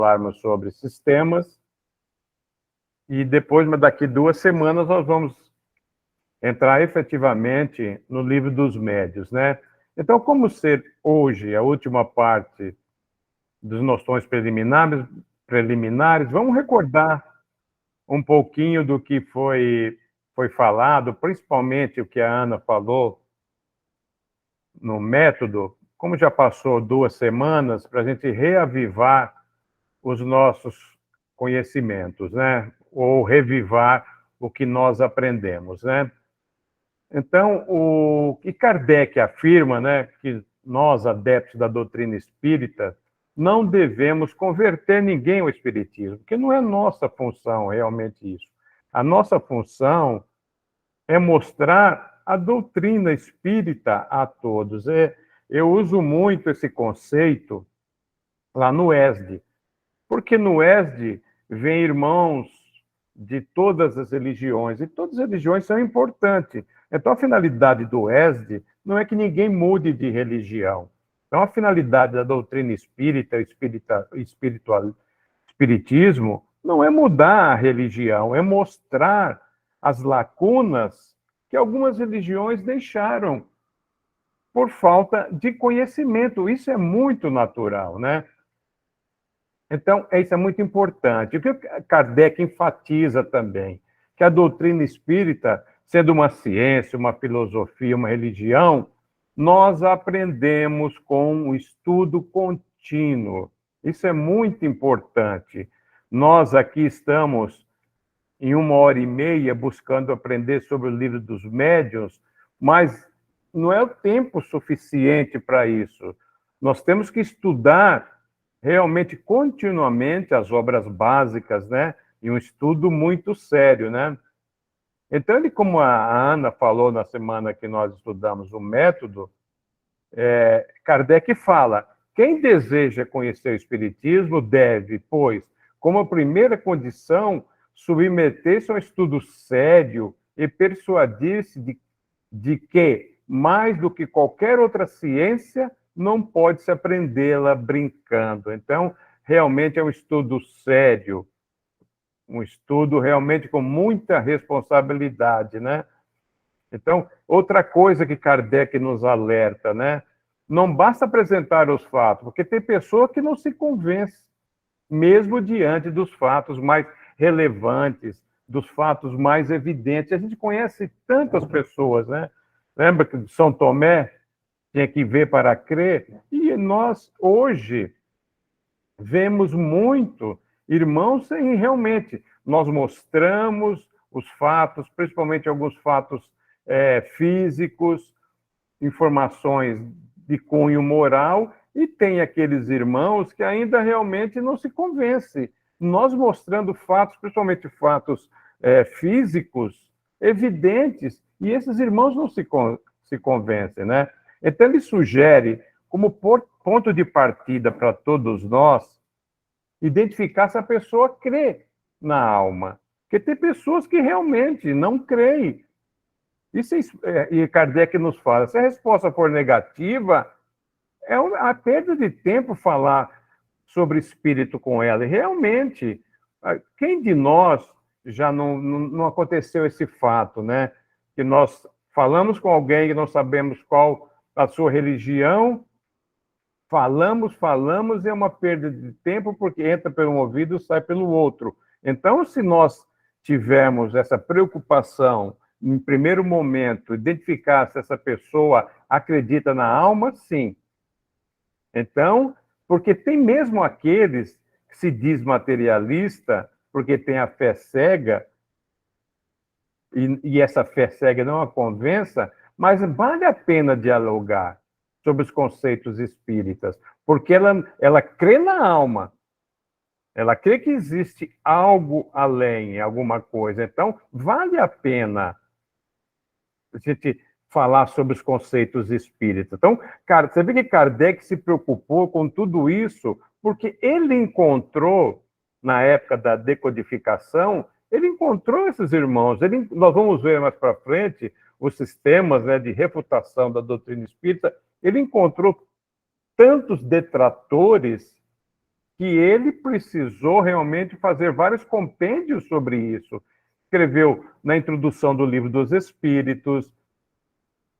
falarmos sobre sistemas, e depois, daqui 2 semanas, nós vamos entrar efetivamente no livro dos médios, né? Então, como ser hoje a última parte das noções preliminares, vamos recordar um pouquinho do que foi falado, principalmente o que a Ana falou no método, como já passou 2 semanas, para a gente reavivar os nossos conhecimentos, né? Ou revivar o que nós aprendemos, né? Então, o que Kardec afirma, né, que nós, adeptos da doutrina espírita, não devemos converter ninguém ao espiritismo, porque não é nossa função realmente isso. A nossa função é mostrar a doutrina espírita a todos. Eu uso muito esse conceito lá no ESD, porque no ESD vem irmãos de todas as religiões, e todas as religiões são importantes. Então, a finalidade do ESD não é que ninguém mude de religião. Então, a finalidade da doutrina espírita, espiritismo, não é mudar a religião, é mostrar as lacunas que algumas religiões deixaram por falta de conhecimento. Isso é muito natural, né? Então, isso é muito importante. O que Kardec enfatiza também, que a doutrina espírita, sendo uma ciência, uma filosofia, uma religião, nós aprendemos com o estudo contínuo. Isso é muito importante. Nós aqui estamos em 1h30 buscando aprender sobre o livro dos médiuns, mas não é o tempo suficiente para isso. Nós temos que estudar realmente continuamente as obras básicas, né? E um estudo muito sério, né? Então, como a Ana falou na semana que nós estudamos o método, Kardec fala: quem deseja conhecer o Espiritismo deve, pois, como primeira condição, submeter-se a um estudo sério e persuadir-se de que, mais do que qualquer outra ciência, não pode se aprendê-la brincando. Então, realmente é um estudo sério, um estudo realmente com muita responsabilidade, né? Então, outra coisa que Kardec nos alerta, né? Não basta apresentar os fatos, porque tem pessoa que não se convence, mesmo diante dos fatos mais relevantes, dos fatos mais evidentes. A gente conhece tantas pessoas, né? Lembra que São Tomé tinha que ver para crer? E nós, hoje, vemos muito irmãos em realmente, nós mostramos os fatos, principalmente alguns fatos físicos, informações de cunho moral, e tem aqueles irmãos que ainda realmente não se convencem. Nós mostrando fatos, principalmente fatos físicos, evidentes, e esses irmãos não se convencem, né? Então, ele sugere, como ponto de partida para todos nós, identificar se a pessoa crê na alma. Porque tem pessoas que realmente não creem. E Kardec nos fala, se a resposta for negativa, é a perda de tempo falar sobre espírito com ela. E realmente, quem de nós já não aconteceu esse fato, né? Que nós falamos com alguém que não sabemos qual a sua religião, falamos, e é uma perda de tempo, porque entra pelo um ouvido e sai pelo outro. Então, se nós tivermos essa preocupação, em primeiro momento, identificar se essa pessoa acredita na alma, sim. Então, porque tem mesmo aqueles que se diz materialista, porque tem a fé cega, e essa fé cega não a convença, mas vale a pena dialogar sobre os conceitos espíritas, porque ela crê na alma, ela crê que existe algo além, alguma coisa. Então, vale a pena a gente falar sobre os conceitos espíritas. Então, cara, você vê que Kardec se preocupou com tudo isso, porque ele encontrou, na época da decodificação, ele encontrou esses irmãos. Nós vamos ver mais para frente os sistemas, né, de refutação da doutrina espírita. Ele encontrou tantos detratores que ele precisou realmente fazer vários compêndios sobre isso. Escreveu na introdução do Livro dos Espíritos,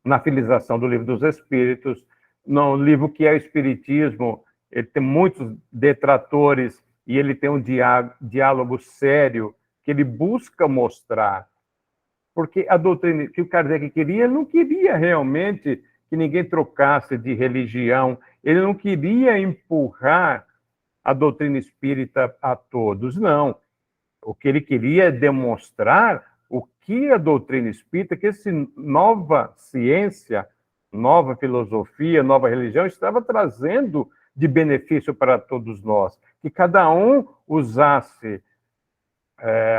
na filização do Livro dos Espíritos, no livro que é o Espiritismo, ele tem muitos detratores e ele tem um diálogo sério que ele busca mostrar. Porque a doutrina que o Kardec queria, ele não queria realmente que ninguém trocasse de religião, ele não queria empurrar a doutrina espírita a todos, não. O que ele queria é demonstrar o que a doutrina espírita, que essa nova ciência, nova filosofia, nova religião estava trazendo de benefício para todos nós. Que cada um usasse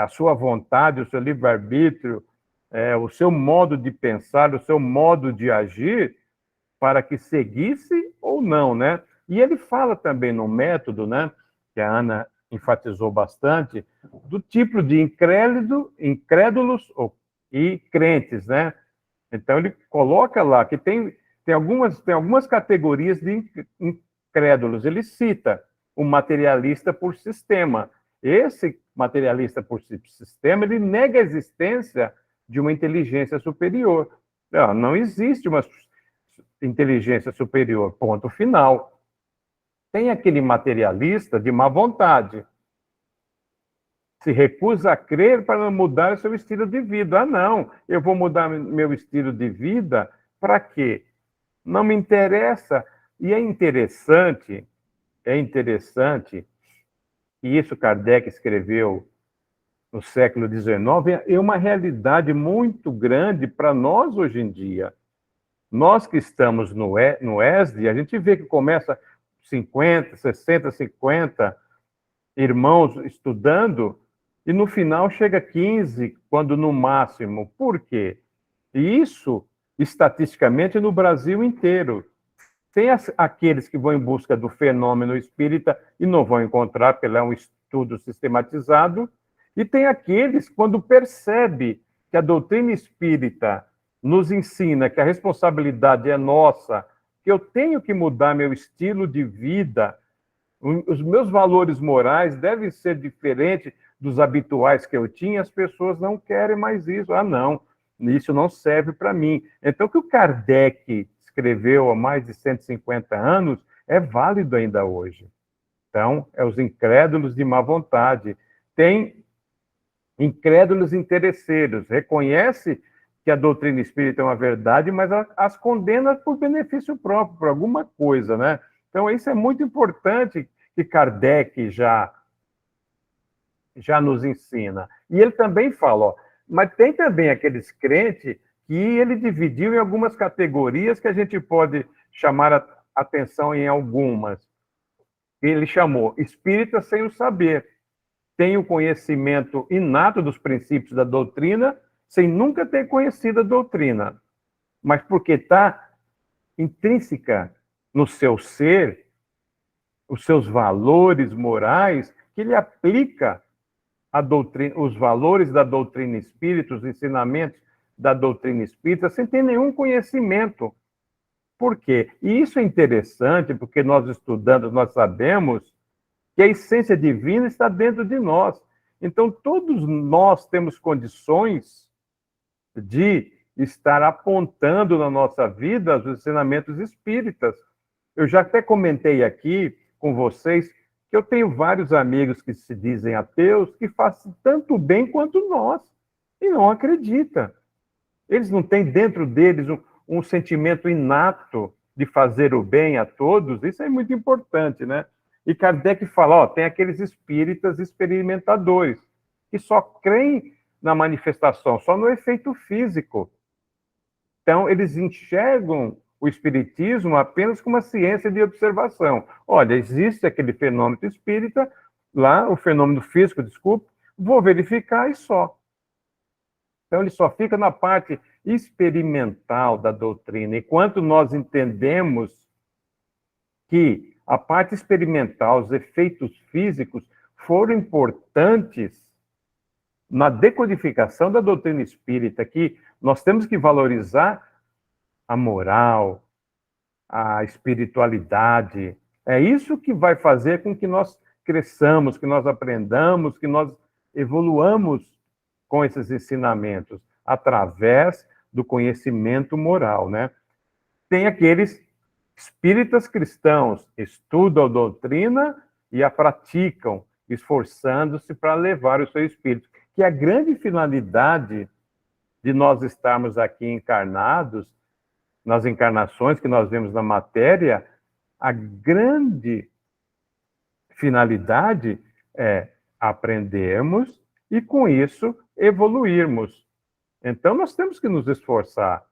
a sua vontade, o seu livre-arbítrio, o seu modo de pensar, o seu modo de agir, para que seguisse ou não, né? E ele fala também no método, né, que a Ana enfatizou bastante, do tipo de incrédulos e crentes, né? Então ele coloca lá que tem algumas categorias de incrédulos. Ele cita o materialista por sistema. Esse materialista por sistema, ele nega a existência de uma inteligência superior. Não existe uma inteligência superior, ponto final. Tem aquele materialista de má vontade, se recusa a crer para mudar seu estilo de vida. Não, eu vou mudar meu estilo de vida para quê? Não me interessa. E é interessante, e isso Kardec escreveu no século XIX, é uma realidade muito grande para nós hoje em dia. Nós que estamos no ESD, a gente vê que começa 50, 60, 50 irmãos estudando, e no final chega 15, quando no máximo. Por quê? E isso, estatisticamente, no Brasil inteiro. Tem aqueles que vão em busca do fenômeno espírita e não vão encontrar, porque é um estudo sistematizado, e tem aqueles, quando percebe que a doutrina espírita nos ensina que a responsabilidade é nossa, que eu tenho que mudar meu estilo de vida, os meus valores morais devem ser diferentes dos habituais que eu tinha, as pessoas não querem mais isso. Não, isso não serve para mim. Então, o que o Kardec escreveu há mais de 150 anos é válido ainda hoje. Então, é os incrédulos de má vontade. Tem incrédulos interesseiros, reconhece que a doutrina espírita é uma verdade, mas as condena por benefício próprio, por alguma coisa, né? Então, isso é muito importante que Kardec já nos ensina. E ele também fala, mas tem também aqueles crentes que ele dividiu em algumas categorias que a gente pode chamar a atenção em algumas. Ele chamou espírita sem o saber. Tem o conhecimento inato dos princípios da doutrina, sem nunca ter conhecido a doutrina. Mas porque está intrínseca no seu ser, os seus valores morais, que ele aplica a doutrina, os valores da doutrina espírita, os ensinamentos da doutrina espírita, sem ter nenhum conhecimento. Por quê? E isso é interessante, porque nós estudando, nós sabemos que a essência divina está dentro de nós. Então, todos nós temos condições de estar apontando na nossa vida os ensinamentos espíritas. Eu já até comentei aqui com vocês que eu tenho vários amigos que se dizem ateus que fazem tanto bem quanto nós e não acreditam. Eles não têm dentro deles um sentimento inato de fazer o bem a todos. Isso é muito importante, né? E Kardec fala, tem aqueles espíritas experimentadores que só creem na manifestação, só no efeito físico. Então, eles enxergam o espiritismo apenas como uma ciência de observação. Olha, existe aquele fenômeno espírita, lá, o fenômeno físico, desculpe, vou verificar e só. Então, ele só fica na parte experimental da doutrina. Enquanto nós entendemos que a parte experimental, os efeitos físicos, foram importantes na decodificação da doutrina espírita, que nós temos que valorizar a moral, a espiritualidade. É isso que vai fazer com que nós cresçamos, que nós aprendamos, que nós evoluamos com esses ensinamentos, através do conhecimento moral, né? Tem aqueles espíritas cristãos, estudam a doutrina e a praticam, esforçando-se para levar o seu espírito. Que a grande finalidade de nós estarmos aqui encarnados, nas encarnações que nós vemos na matéria, a grande finalidade é aprendermos e, com isso, evoluirmos. Então, nós temos que nos esforçar.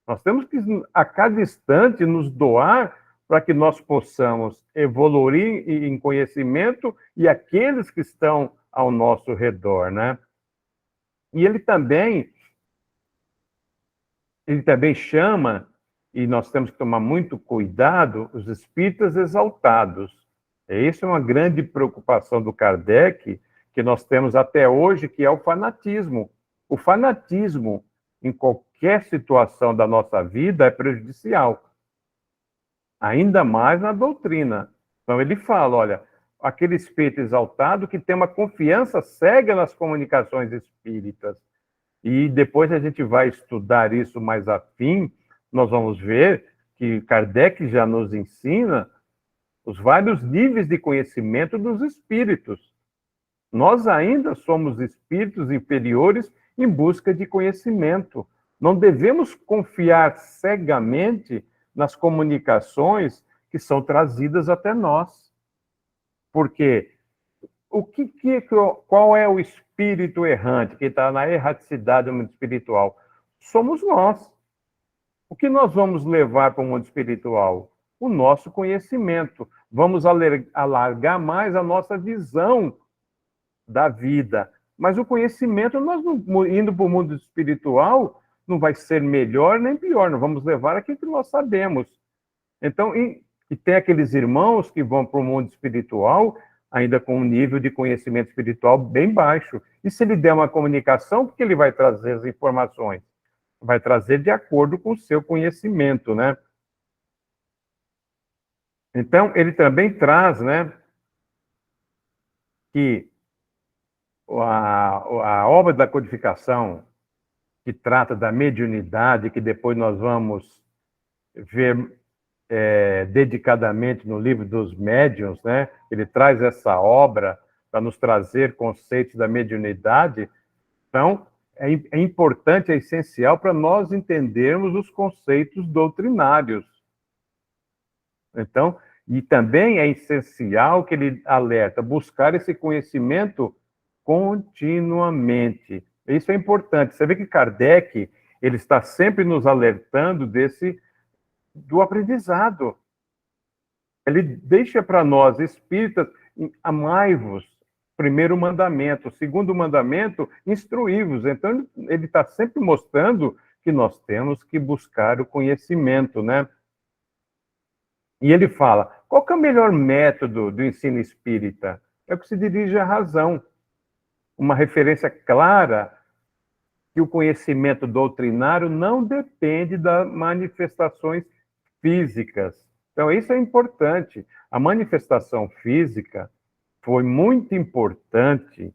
Nós temos que, a cada instante, nos doar para que nós possamos evoluir em conhecimento e aqueles que estão ao nosso redor, né? E ele também chama, e nós temos que tomar muito cuidado, os espíritas exaltados. Essa é uma grande preocupação do Kardec, que nós temos até hoje, que é o fanatismo. O fanatismo, em qualquer situação da nossa vida, é prejudicial. Ainda mais na doutrina. Então ele fala, olha, aquele espírito exaltado que tem uma confiança cega nas comunicações espíritas. E depois a gente vai estudar isso mais afim, nós vamos ver que Kardec já nos ensina os vários níveis de conhecimento dos espíritos. Nós ainda somos espíritos inferiores em busca de conhecimento. Não devemos confiar cegamente nas comunicações que são trazidas até nós. Porque qual é o espírito errante que está na erraticidade do mundo espiritual? Somos nós. O que nós vamos levar para o mundo espiritual? O nosso conhecimento. Vamos alargar mais a nossa visão da vida. Mas o conhecimento, nós indo para o mundo espiritual, não vai ser melhor nem pior. Nós vamos levar aquilo que nós sabemos. Então, e tem aqueles irmãos que vão para o mundo espiritual ainda com um nível de conhecimento espiritual bem baixo. E se ele der uma comunicação, por que ele vai trazer as informações? Vai trazer de acordo com o seu conhecimento, né? Então, ele também traz, né, que a obra da codificação, que trata da mediunidade, que depois nós vamos ver dedicadamente no livro dos médiuns, né? Ele traz essa obra para nos trazer conceitos da mediunidade. Então, é importante, é essencial para nós entendermos os conceitos doutrinários. Então, e também é essencial que ele alerta, buscar esse conhecimento continuamente. Isso é importante. Você vê que Kardec, ele está sempre nos alertando do aprendizado. Ele deixa para nós, espíritas, amai-vos, primeiro mandamento. Segundo mandamento, instruí-vos. Então, ele está sempre mostrando que nós temos que buscar o conhecimento, né? E ele fala, qual que é o melhor método do ensino espírita? É o que se dirige à razão. Uma referência clara que o conhecimento doutrinário não depende das manifestações físicas. Então, isso é importante. A manifestação física foi muito importante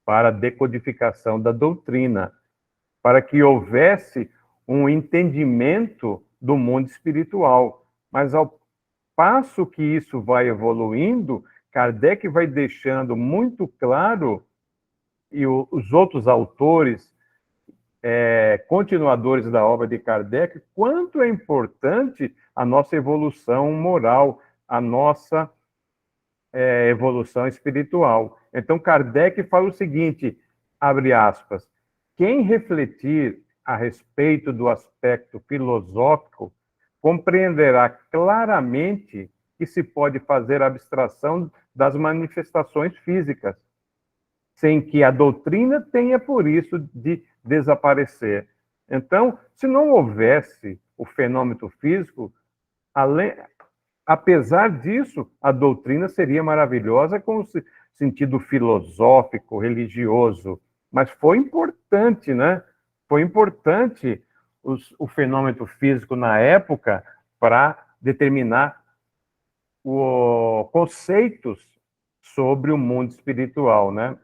para a decodificação da doutrina, para que houvesse um entendimento do mundo espiritual. Mas, ao passo que isso vai evoluindo, Kardec vai deixando muito claro, e os outros autores, continuadores da obra de Kardec, quanto é importante a nossa evolução moral, a nossa evolução espiritual. Então, Kardec fala o seguinte, abre aspas, quem refletir a respeito do aspecto filosófico compreenderá claramente que se pode fazer abstração das manifestações físicas, sem que a doutrina tenha por isso de desaparecer. Então, se não houvesse o fenômeno físico, apesar disso, a doutrina seria maravilhosa com o sentido filosófico, religioso, mas foi importante, né? Foi importante o fenômeno físico na época para determinar conceitos sobre o mundo espiritual, né?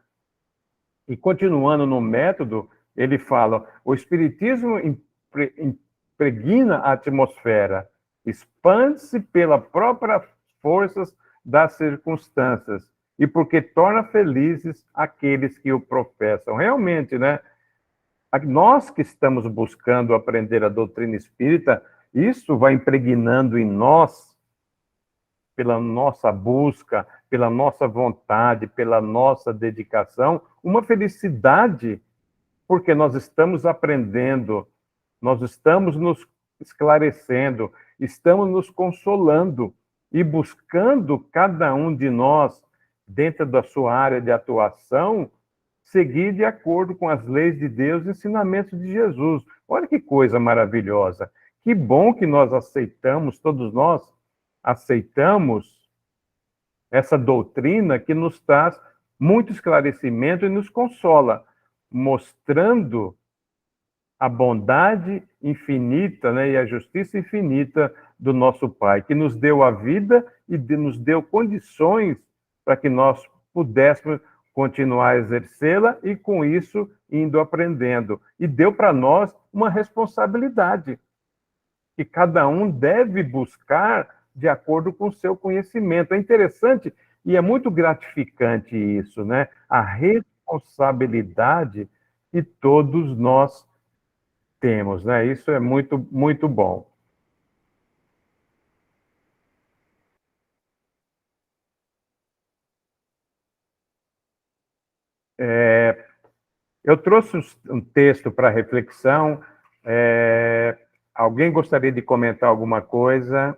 E continuando no método, ele fala: o espiritismo impregna a atmosfera, expande-se pela própria forças das circunstâncias e porque torna felizes aqueles que o professam. Realmente, né? Nós que estamos buscando aprender a doutrina espírita, isso vai impregnando em nós, pela nossa busca, pela nossa vontade, pela nossa dedicação, uma felicidade, porque nós estamos aprendendo, nós estamos nos esclarecendo, estamos nos consolando e buscando cada um de nós, dentro da sua área de atuação, seguir de acordo com as leis de Deus e ensinamentos de Jesus. Olha que coisa maravilhosa. Que bom que nós aceitamos, todos nós aceitamos essa doutrina que nos traz muito esclarecimento e nos consola, mostrando a bondade infinita, né, e a justiça infinita do nosso Pai, que nos deu a vida e nos deu condições para que nós pudéssemos continuar a exercê-la e, com isso, indo aprendendo. E deu para nós uma responsabilidade, que cada um deve buscar de acordo com o seu conhecimento. É interessante e é muito gratificante isso, né? A responsabilidade que todos nós temos, né? Isso é muito, muito bom. Eu trouxe um texto para reflexão. Alguém gostaria de comentar alguma coisa?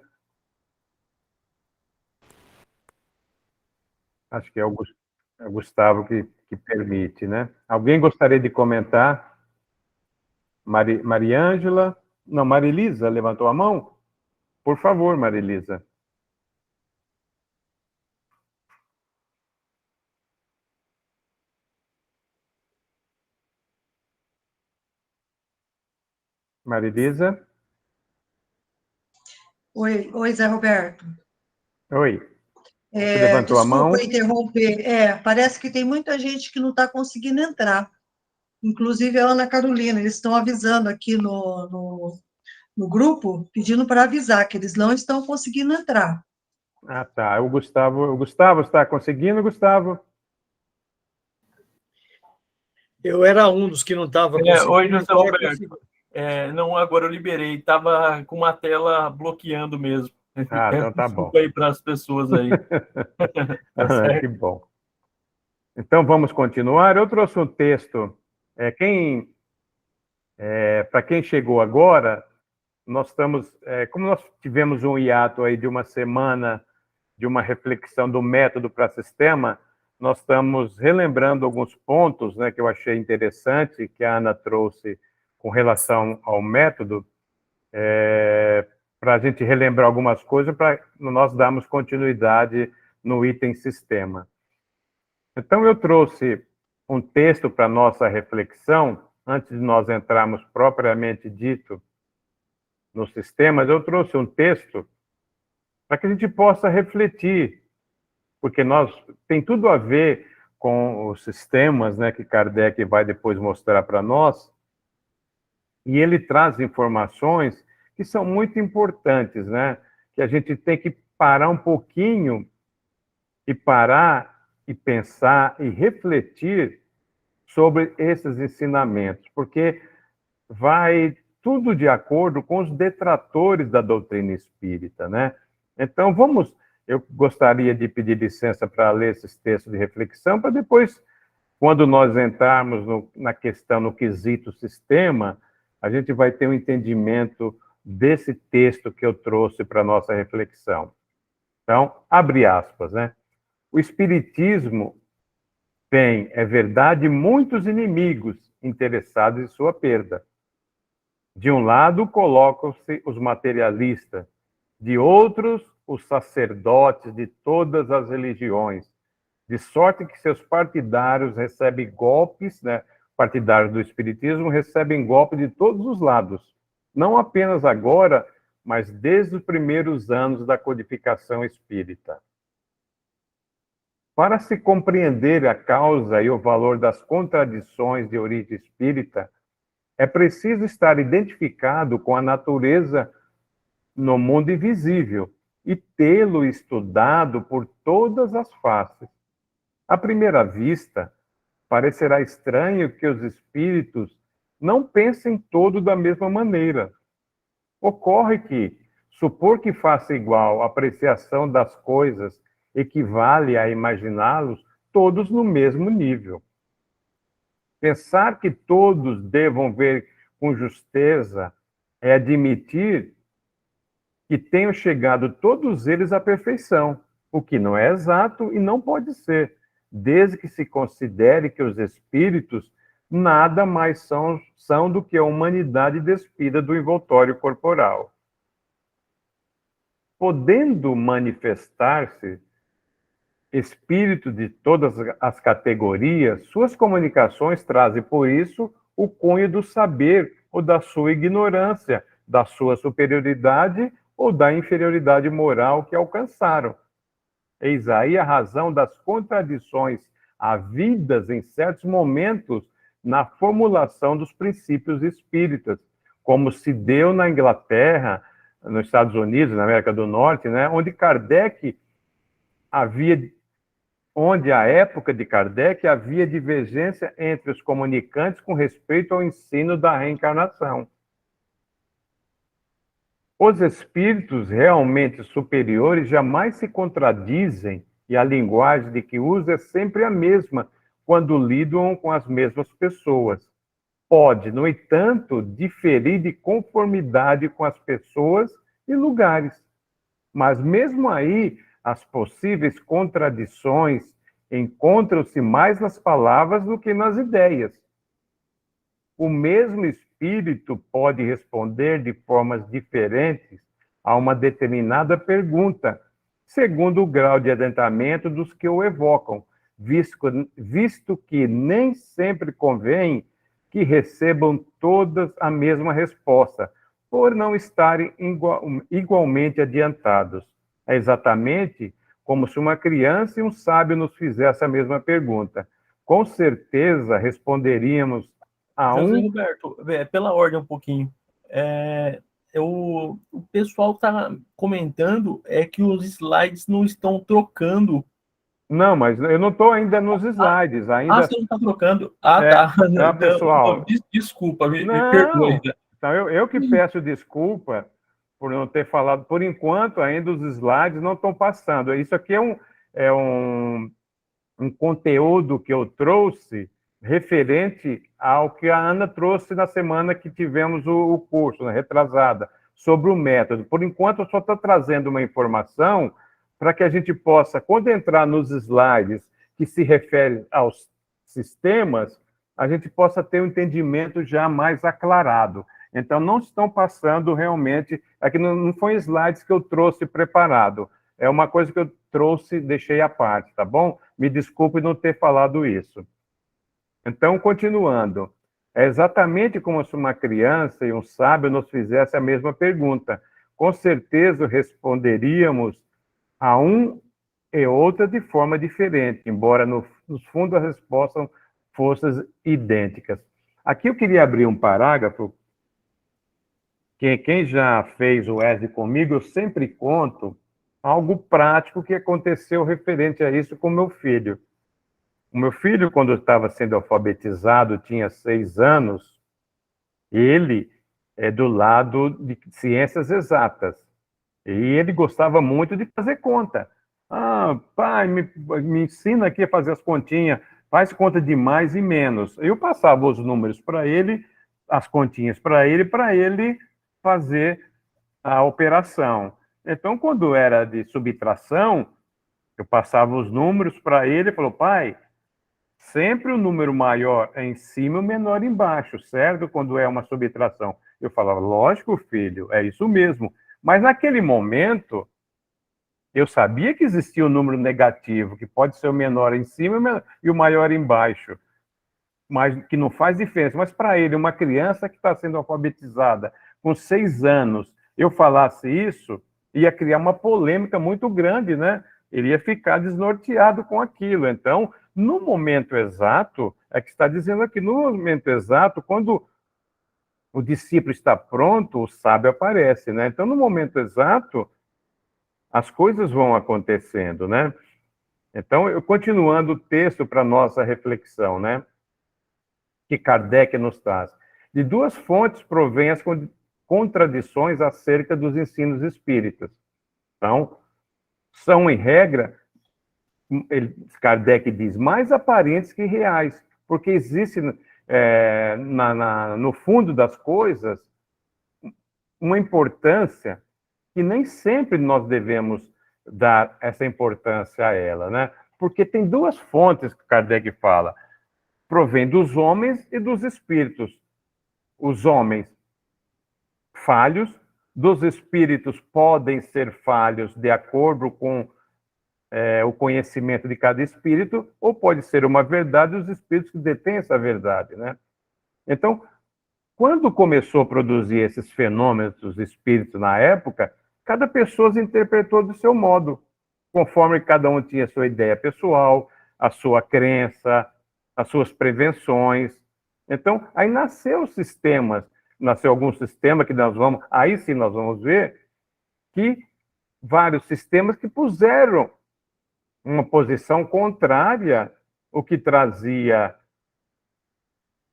Acho que é o Gustavo que permite, né? Alguém gostaria de comentar? Mariângela? Não, Marilisa levantou a mão? Por favor, Marilisa. Marilisa? Oi, Zé Roberto. Oi. Você levantou a mão? Desculpa interromper. Parece que tem muita gente que não está conseguindo entrar. Inclusive a Ana Carolina, eles estão avisando aqui no grupo, pedindo para avisar que eles não estão conseguindo entrar. Ah, tá. O Gustavo está conseguindo, Gustavo? Eu era um dos que não estava conseguindo. Oi, José Roberto. Não, agora eu liberei. Estava com uma tela bloqueando mesmo. Ah, então tá bom. Desculpa aí para as pessoas aí. Tá certo? Que bom. Então vamos continuar. Eu trouxe um texto. Para quem chegou agora, nós estamos, como nós tivemos um hiato aí de uma semana de uma reflexão do método para sistema, nós estamos relembrando alguns pontos, né, que eu achei interessante, que a Ana trouxe com relação ao método, para a gente relembrar algumas coisas, para nós darmos continuidade no item sistema. Então, eu trouxe um texto para nossa reflexão, antes de nós entrarmos propriamente dito nos sistemas, eu trouxe um texto para que a gente possa refletir, porque tem tudo a ver com os sistemas, né, que Kardec vai depois mostrar para nós, e ele traz informações que são muito importantes, né, que a gente tem que parar um pouquinho e parar e pensar e refletir sobre esses ensinamentos, porque vai tudo de acordo com os detratores da doutrina espírita, né? Então, eu gostaria de pedir licença para ler esses textos de reflexão, para depois, quando nós entrarmos na questão, no quesito sistema, a gente vai ter um entendimento desse texto que eu trouxe para a nossa reflexão. Então, abre aspas, né? O Espiritismo tem, é verdade, muitos inimigos interessados em sua perda. De um lado, colocam-se os materialistas, de outros, os sacerdotes de todas as religiões, de sorte que seus partidários recebem golpes, né? Partidários do Espiritismo recebem golpes de todos os lados, não apenas agora, mas desde os primeiros anos da codificação espírita. Para se compreender a causa e o valor das contradições de origem espírita, é preciso estar identificado com a natureza no mundo invisível e tê-lo estudado por todas as faces. À primeira vista, parecerá estranho que os espíritos não pensem todo da mesma maneira. Ocorre que supor que faça igual a apreciação das coisas equivale a imaginá-los todos no mesmo nível. Pensar que todos devam ver com justeza é admitir que tenham chegado todos eles à perfeição, o que não é exato e não pode ser, desde que se considere que os espíritos nada mais são do que a humanidade despida do envoltório corporal. Podendo manifestar-se espírito de todas as categorias, suas comunicações trazem, por isso, o cunho do saber ou da sua ignorância, da sua superioridade ou da inferioridade moral que alcançaram. Eis aí a razão das contradições havidas em certos momentos na formulação dos princípios espíritas, como se deu na Inglaterra, nos Estados Unidos, na América do Norte, né, onde à época de Kardec havia divergência entre os comunicantes com respeito ao ensino da reencarnação. Os espíritos realmente superiores jamais se contradizem e a linguagem de que usa é sempre a mesma quando lidam com as mesmas pessoas. Pode, no entanto, diferir de conformidade com as pessoas e lugares. Mas mesmo aí, as possíveis contradições encontram-se mais nas palavras do que nas ideias. O mesmo espírito pode responder de formas diferentes a uma determinada pergunta, segundo o grau de adentramento dos que o evocam, visto que nem sempre convém que recebam todas a mesma resposta, por não estarem igualmente adiantados. É exatamente como se uma criança e um sábio nos fizessem a mesma pergunta. Com certeza responderíamos a José Roberto, pela ordem um pouquinho. O pessoal está comentando que os slides não estão trocando. Não, mas eu não estou ainda nos slides. Ainda... você não está trocando? Tá. Não, pessoal. Desculpa, me perdoe. Então, eu que peço desculpa por não ter falado. Por enquanto, ainda os slides não estão passando. Isso aqui é um conteúdo que eu trouxe referente ao que a Ana trouxe na semana que tivemos o curso, na retrasada, sobre o método. Por enquanto, eu só estou trazendo uma informação para que a gente possa, quando entrar nos slides que se referem aos sistemas, a gente possa ter um entendimento já mais aclarado. Então, não estão passando realmente... Aqui não foi slides que eu trouxe preparado. É uma coisa que eu trouxe, deixei à parte, tá bom? Me desculpe não ter falado isso. Então, continuando. É exatamente como se uma criança e um sábio nos fizessem a mesma pergunta. Com certeza responderíamos a um e outra de forma diferente, embora no fundo as respostas fossem idênticas. Aqui eu queria abrir um parágrafo. Quem já fez o ESD comigo, eu sempre conto algo prático que aconteceu referente a isso com meu filho. O meu filho, quando estava sendo alfabetizado, tinha 6 anos, ele é do lado de ciências exatas. E ele gostava muito de fazer conta. Pai, me ensina aqui a fazer as continhas, faz conta de mais e menos. Eu passava os números para ele, as continhas para ele fazer a operação. Então, quando era de subtração, eu passava os números para ele e falou, pai, sempre o número maior é em cima e o menor embaixo, certo? Quando é uma subtração. Eu falava, lógico, filho, é isso mesmo. Mas naquele momento, eu sabia que existia um número negativo, que pode ser o menor em cima e o maior embaixo, mas que não faz diferença. Mas para ele, uma criança que está sendo alfabetizada com 6 anos, eu falasse isso, ia criar uma polêmica muito grande, né? ele ia ficar desnorteado com aquilo. Então, no momento exato, é que está dizendo aqui, no momento exato, quando o discípulo está pronto, o sábio aparece, né? Então, no momento exato, as coisas vão acontecendo, né? Então, continuando o texto para nossa reflexão, né? Que Kardec nos traz. De duas fontes provém as contradições acerca dos ensinos espíritas. Então, são, em regra, Kardec diz, mais aparentes que reais, porque existe no fundo das coisas uma importância que nem sempre nós devemos dar essa importância a ela, né? Porque tem duas fontes que Kardec fala, provém dos homens e dos espíritos. Os homens falhos, dos espíritos podem ser falhos de acordo com o conhecimento de cada espírito, ou pode ser uma verdade os espíritos que detêm essa verdade, né? Então, quando começou a produzir esses fenômenos dos espíritos na época, cada pessoa os interpretou do seu modo, conforme cada um tinha a sua ideia pessoal, a sua crença, as suas prevenções. Então, aí nasceu alguns sistemas que aí sim nós vamos ver que vários sistemas que puseram uma posição contrária ao que trazia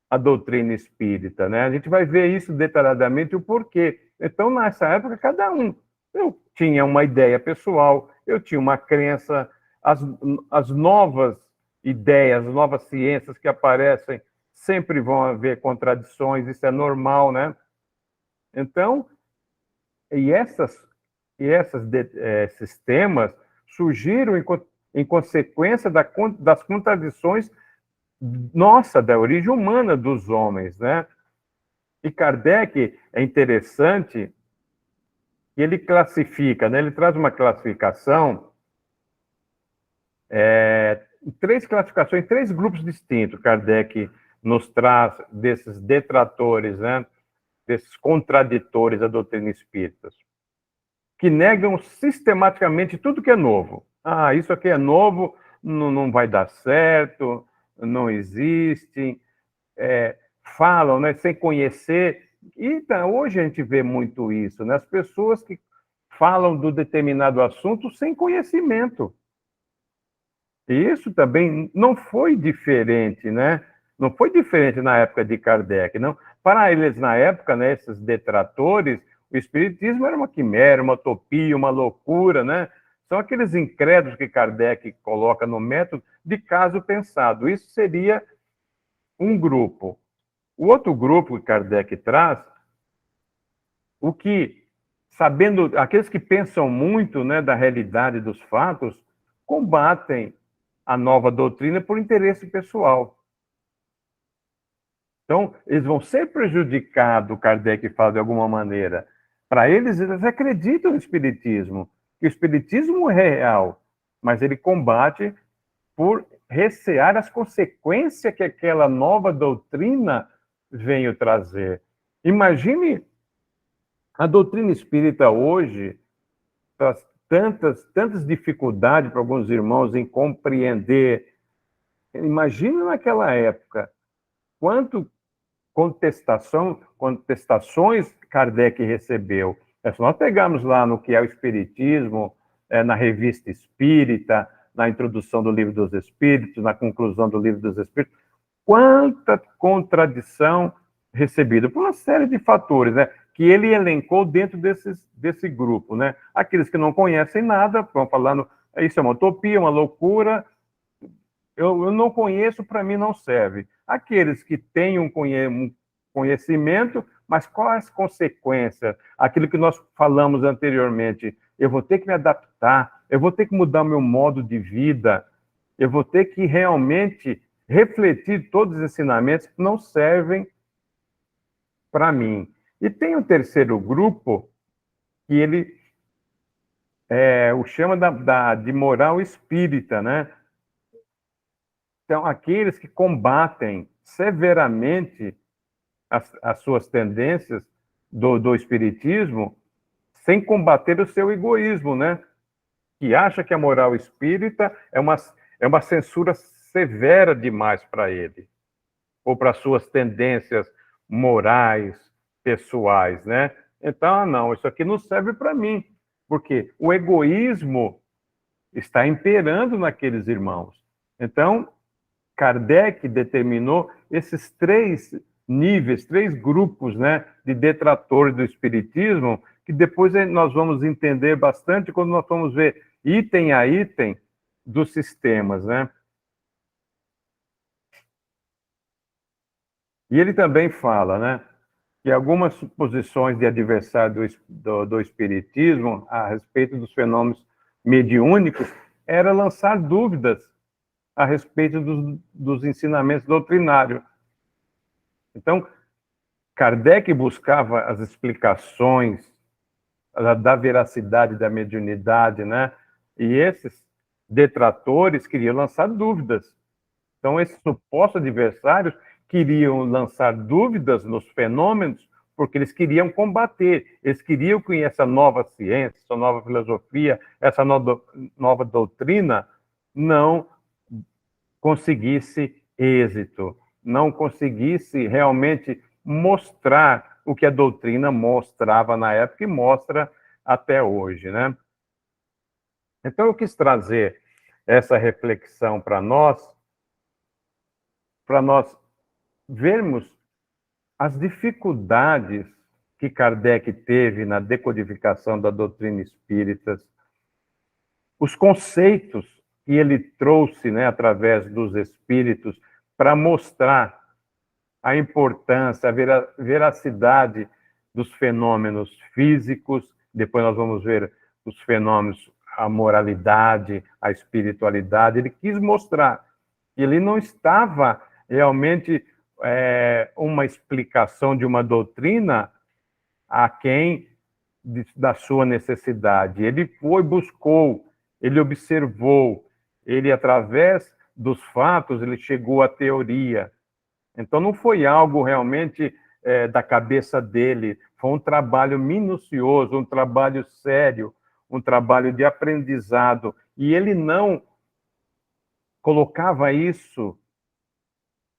a doutrina espírita, né? A gente vai ver isso detalhadamente, o porquê. Então, nessa época, cada um, eu tinha uma ideia pessoal, eu tinha uma crença, as novas ideias, as novas ciências que aparecem, sempre vão haver contradições, isso é normal, né? Então, esses sistemas surgiram em consequência das contradições da origem humana dos homens, né? E Kardec é interessante que ele classifica, né? Ele traz uma classificação, três classificações, três grupos distintos. Kardec nos traz desses detratores, né? Desses contraditores da doutrina espírita, que negam sistematicamente tudo que é novo. Ah, isso aqui é novo, não vai dar certo, não existe, falam, né, sem conhecer. E então, hoje a gente vê muito isso, né? As pessoas que falam do determinado assunto sem conhecimento. E isso também não foi diferente, né? Não foi diferente na época de Kardec, não. Para eles, na época, né, esses detratores, o espiritismo era uma quimera, uma utopia, uma loucura, né? São aqueles incrédulos que Kardec coloca no método de caso pensado. Isso seria um grupo. O outro grupo que Kardec traz, aqueles que pensam muito, né, da realidade dos fatos, combatem a nova doutrina por interesse pessoal. Então, eles vão ser prejudicados, Kardec fala de alguma maneira. Para eles acreditam no Espiritismo, que o Espiritismo é real, mas ele combate por recear as consequências que aquela nova doutrina veio trazer. Imagine a doutrina espírita hoje, traz tantas dificuldades para alguns irmãos em compreender. Imagine naquela época, quanto contestações Kardec recebeu. Se nós pegarmos lá no que é o Espiritismo, na Revista Espírita, na introdução do Livro dos Espíritos, na conclusão do Livro dos Espíritos, quanta contradição recebida por uma série de fatores, né, que ele elencou dentro desse grupo, né? Aqueles que não conhecem nada, vão falando, isso é uma utopia, uma loucura, eu não conheço, para mim não serve. Aqueles que têm um conhecimento, mas quais as consequências? Aquilo que nós falamos anteriormente, eu vou ter que me adaptar, eu vou ter que mudar o meu modo de vida, eu vou ter que realmente refletir todos os ensinamentos que não servem para mim. E tem um terceiro grupo que ele o chama de moral espírita, né? Então, aqueles que combatem severamente as suas tendências do espiritismo, sem combater o seu egoísmo, né? que acha que a moral espírita é uma censura severa demais para ele, ou para suas tendências morais, pessoais, né? Então, não, isso aqui não serve para mim, porque o egoísmo está imperando naqueles irmãos. Então, Kardec determinou esses 3 níveis, 3 grupos, né, de detratores do espiritismo, que depois nós vamos entender bastante quando nós vamos ver item a item dos sistemas, né? E ele também fala, né, que algumas suposições de adversário do espiritismo a respeito dos fenômenos mediúnicos era lançar dúvidas a respeito dos ensinamentos doutrinários. Então, Kardec buscava as explicações da veracidade da mediunidade, né? E esses detratores queriam lançar dúvidas. Então, esses supostos adversários queriam lançar dúvidas nos fenômenos porque eles queriam combater, eles queriam que essa nova ciência, essa nova filosofia, essa nova doutrina não conseguisse êxito, não conseguisse realmente mostrar o que a doutrina mostrava na época e mostra até hoje, né? Então, eu quis trazer essa reflexão para nós vermos as dificuldades que Kardec teve na decodificação da doutrina espírita, os conceitos que ele trouxe, né, através dos espíritos, para mostrar a importância, a veracidade dos fenômenos físicos, depois nós vamos ver os fenômenos, a moralidade, a espiritualidade. Ele quis mostrar que ele não estava realmente uma explicação de uma doutrina aquém da sua necessidade. Ele buscou, ele observou, ele, através dos fatos, ele chegou à teoria. Então, não foi algo realmente da cabeça dele, foi um trabalho minucioso, um trabalho sério, um trabalho de aprendizado. E ele não colocava isso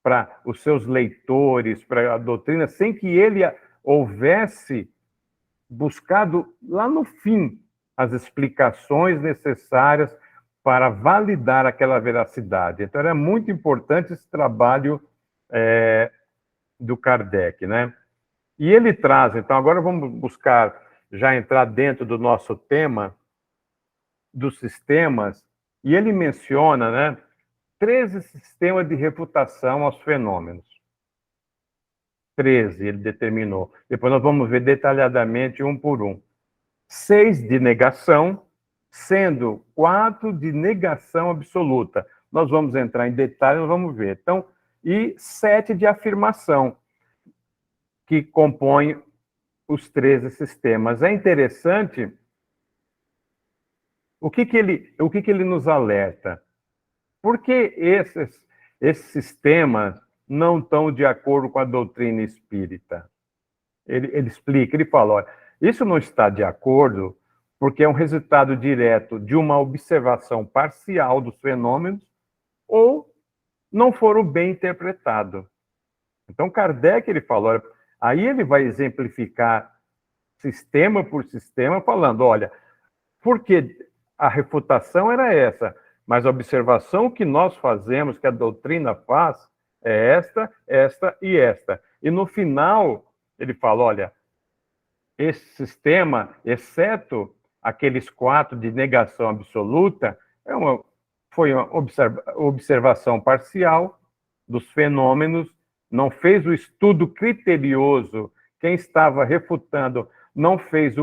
para os seus leitores, para a doutrina, sem que ele houvesse buscado lá no fim as explicações necessárias para validar aquela veracidade. Então, era muito importante esse trabalho do Kardec, né? E ele traz, então, agora vamos buscar já entrar dentro do nosso tema dos sistemas, e ele menciona, né, 13 sistemas de refutação aos fenômenos. 13 ele determinou. Depois nós vamos ver detalhadamente um por um. 6 de negação, sendo 4 de negação absoluta. Nós vamos entrar em detalhe, nós vamos ver. Então, e 7 de afirmação, que compõem os 13 sistemas. É interessante o que ele nos alerta. Por que esses sistemas não estão de acordo com a doutrina espírita? Ele explica, ele fala, olha, isso não está de acordo porque é um resultado direto de uma observação parcial dos fenômenos ou não foram bem interpretados. Então, Kardec, ele falou, aí ele vai exemplificar sistema por sistema, falando, olha, porque a refutação era essa, mas a observação que nós fazemos, que a doutrina faz, é esta, esta e esta. E no final, ele fala, olha, esse sistema, exceto aqueles 4 de negação absoluta, foi uma observação parcial dos fenômenos, não fez o estudo criterioso. Quem estava refutando não fez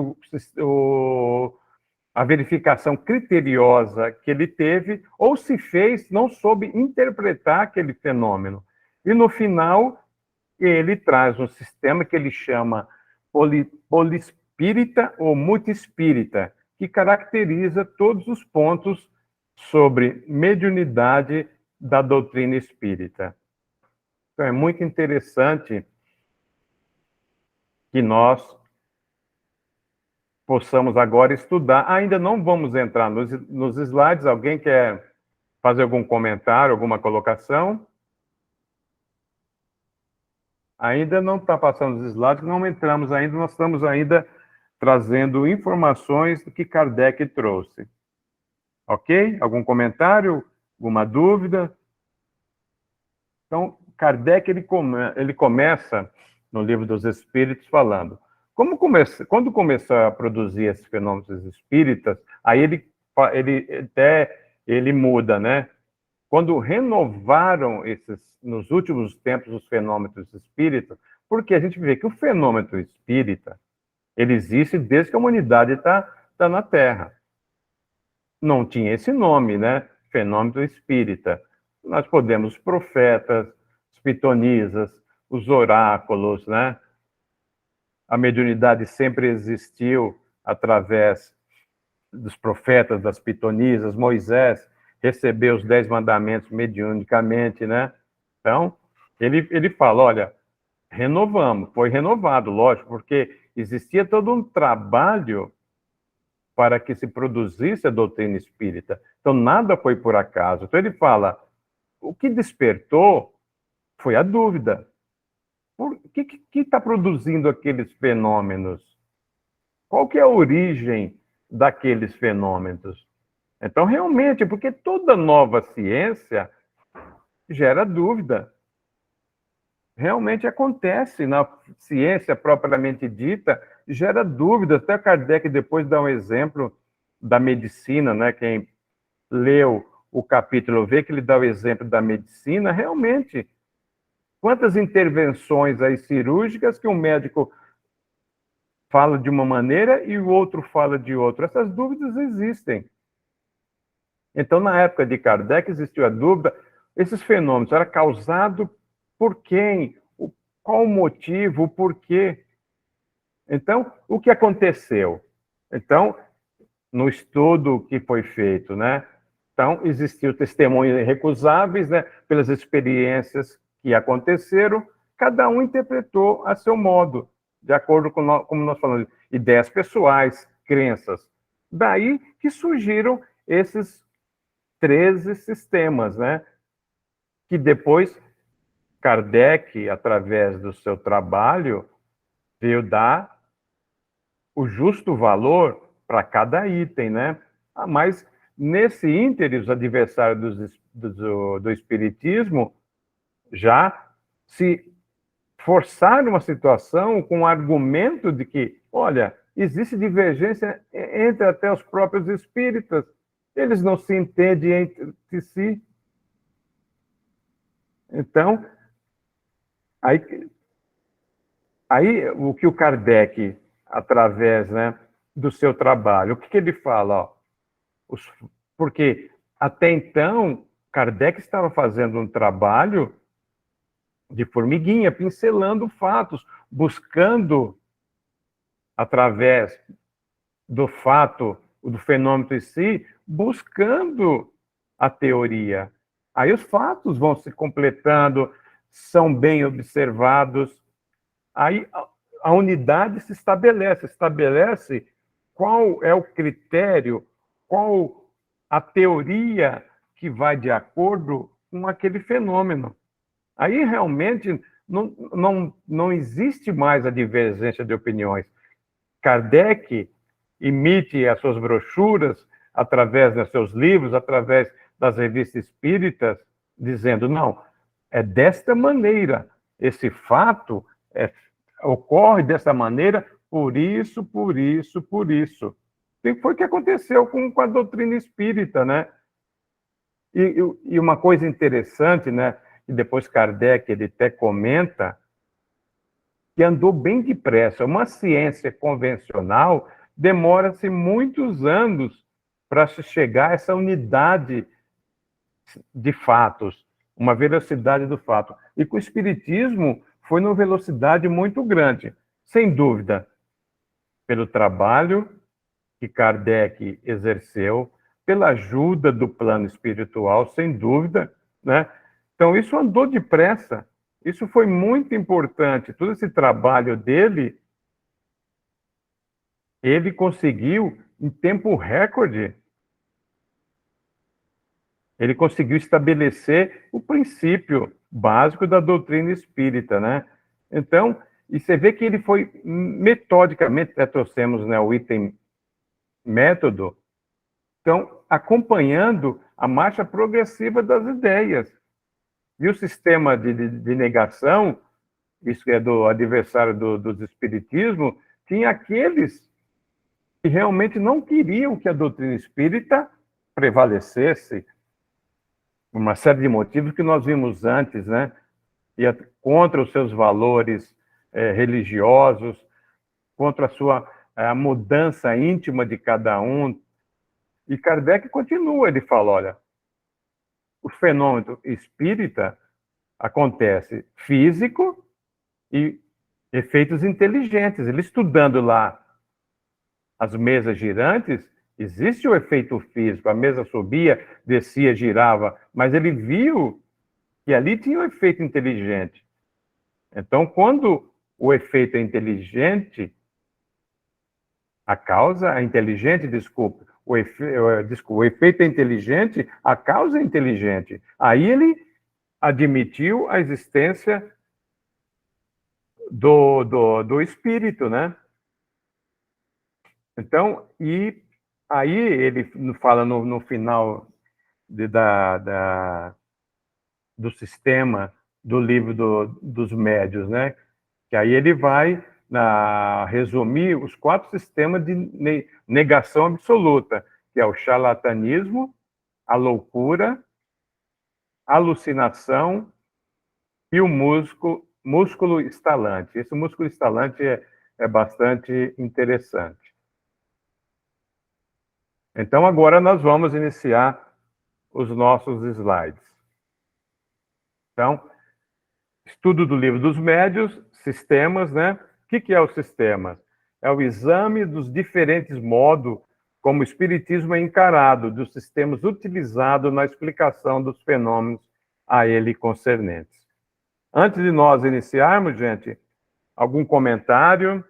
a verificação criteriosa que ele teve, ou se fez, não soube interpretar aquele fenômeno. E no final, ele traz um sistema que ele chama polispírita ou multispírita, que caracteriza todos os pontos sobre mediunidade da doutrina espírita. Então, é muito interessante que nós possamos agora estudar. Ainda não vamos entrar nos slides. Alguém quer fazer algum comentário, alguma colocação? Ainda não está passando os slides, não entramos ainda, nós estamos ainda trazendo informações do que Kardec trouxe. Ok? Algum comentário? Alguma dúvida? Então, Kardec ele começa no Livro dos Espíritos falando. Quando começou a produzir esses fenômenos espíritas, aí ele muda, né? Quando renovaram nos últimos tempos, os fenômenos espíritas, porque a gente vê que o fenômeno espírita, ele existe desde que a humanidade está na Terra. Não tinha esse nome, né? Fenômeno espírita. Nós podemos, profetas, os pitonisas, os oráculos, né? A mediunidade sempre existiu através dos profetas, das pitonisas. Moisés recebeu os 10 mandamentos mediunicamente, né? Então, ele fala, olha, renovamos, foi renovado, lógico, porque existia todo um trabalho para que se produzisse a doutrina espírita. Então, nada foi por acaso. Então, ele fala, o que despertou foi a dúvida. O que está produzindo aqueles fenômenos? Qual que é a origem daqueles fenômenos? Então, realmente, porque toda nova ciência gera dúvida. Realmente acontece na ciência propriamente dita, gera dúvida. Até Kardec depois dá um exemplo da medicina, né? Quem leu o capítulo vê que ele dá o exemplo da medicina. Realmente, quantas intervenções aí cirúrgicas que um médico fala de uma maneira e o outro fala de outra. Essas dúvidas existem. Então, na época de Kardec, existiu a dúvida, esses fenômenos eram causados por quem? Qual o motivo? O porquê? Então, o que aconteceu? Então, no estudo que foi feito, né? Então, existiu testemunhos irrecusáveis, né? Pelas experiências que aconteceram, cada um interpretou a seu modo, de acordo com, como nós falamos, ideias pessoais, crenças. Daí que surgiram esses 13 sistemas, né? Que depois Kardec, através do seu trabalho, veio dar o justo valor para cada item, né? Mas, nesse ínterim, os adversários do Espiritismo já se forçaram uma situação com o argumento de que, olha, existe divergência entre até os próprios espíritas, eles não se entendem entre si. Então, aí o que o Kardec, através, né, do seu trabalho, o que ele fala? Ó, porque até então, Kardec estava fazendo um trabalho de formiguinha, pincelando fatos, buscando, através do fato, do fenômeno em si, buscando a teoria. Aí os fatos vão se completando, são bem observados, aí a unidade se estabelece qual é o critério, qual a teoria que vai de acordo com aquele fenômeno. Aí realmente não existe mais a divergência de opiniões. Kardec emite as suas brochuras através dos seus livros, através das revistas espíritas, dizendo, não, é desta maneira, esse fato ocorre dessa maneira, por isso, por isso, por isso. E foi o que aconteceu com a doutrina espírita, né? E uma coisa interessante, né, e depois Kardec ele até comenta, que andou bem depressa. Uma ciência convencional demora-se muitos anos para se chegar a essa unidade de fatos, uma velocidade do fato. E com o Espiritismo foi numa velocidade muito grande, sem dúvida, pelo trabalho que Kardec exerceu, pela ajuda do plano espiritual, sem dúvida, né? Então, isso andou depressa. Isso foi muito importante. Todo esse trabalho dele ele conseguiu, em tempo recorde, ele conseguiu estabelecer o princípio básico da doutrina espírita, né? Então, e você vê que ele foi metodicamente, até trouxemos, né, o item método, então, acompanhando a marcha progressiva das ideias. E o sistema de negação, isso é do adversário do espiritismo, tinha aqueles que realmente não queriam que a doutrina espírita prevalecesse, uma série de motivos que nós vimos antes, né? Ia contra os seus valores religiosos, contra a mudança íntima de cada um. E Kardec continua, ele fala, olha, o fenômeno espírita acontece físico e efeitos inteligentes. Ele estudando lá as mesas girantes, existe o efeito físico, a mesa subia, descia, girava, mas ele viu que ali tinha um efeito inteligente. Então, quando o efeito é inteligente, a causa é inteligente, desculpa, o efeito é inteligente, a causa é inteligente. Aí ele admitiu a existência do espírito, né? Então, e aí ele fala no final do sistema do livro dos médios, né? Que aí ele vai resumir os 4 sistemas de negação absoluta, que é o charlatanismo, a loucura, a alucinação e o músculo estalante. Esse músculo estalante é bastante interessante. Então, agora nós vamos iniciar os nossos slides. Então, estudo do livro dos médios, sistemas, né? O que é o sistema? É o exame dos diferentes modos como o espiritismo é encarado, dos sistemas utilizados na explicação dos fenômenos a ele concernentes. Antes de nós iniciarmos, gente, algum comentário,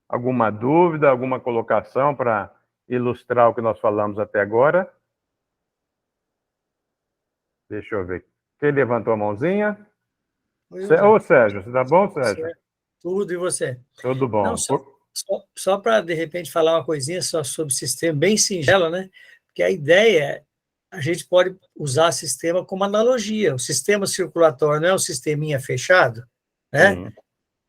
alguma dúvida, alguma colocação para ilustrar o que nós falamos até agora? Deixa eu ver. Quem levantou a mãozinha? Ô, Sérgio, você tá bom, Sérgio? Tudo, e você? Tudo bom. Não, só para, de repente, falar uma coisinha só sobre o sistema, bem singela, né? Porque a ideia, a gente pode usar o sistema como analogia. O sistema circulatório não é um sisteminha fechado, né?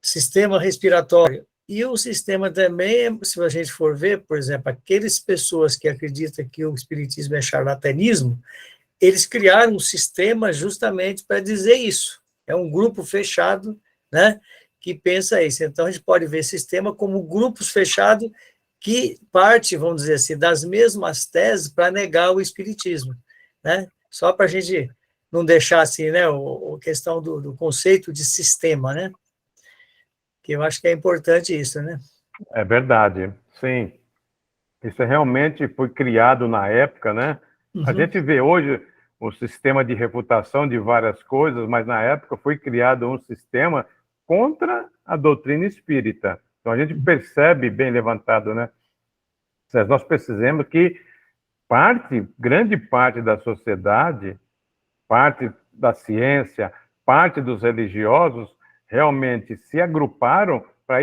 Sistema respiratório. E o sistema também, se a gente for ver, por exemplo, aquelas pessoas que acreditam que o espiritismo é charlatanismo, eles criaram um sistema justamente para dizer isso. É um grupo fechado, né, que pensa isso. Então, a gente pode ver sistema como grupos fechados que parte, vamos dizer assim, das mesmas teses para negar o espiritismo, né? Só para a gente não deixar assim, né, a questão do conceito de sistema, né? Que eu acho que é importante isso, né? É verdade, sim. Isso realmente foi criado na época, né? A gente vê hoje o sistema de refutação de várias coisas, mas na época foi criado um sistema contra a doutrina espírita. Então a gente percebe, bem levantado, né? Nós precisamos que grande parte da sociedade, parte da ciência, parte dos religiosos, realmente se agruparam para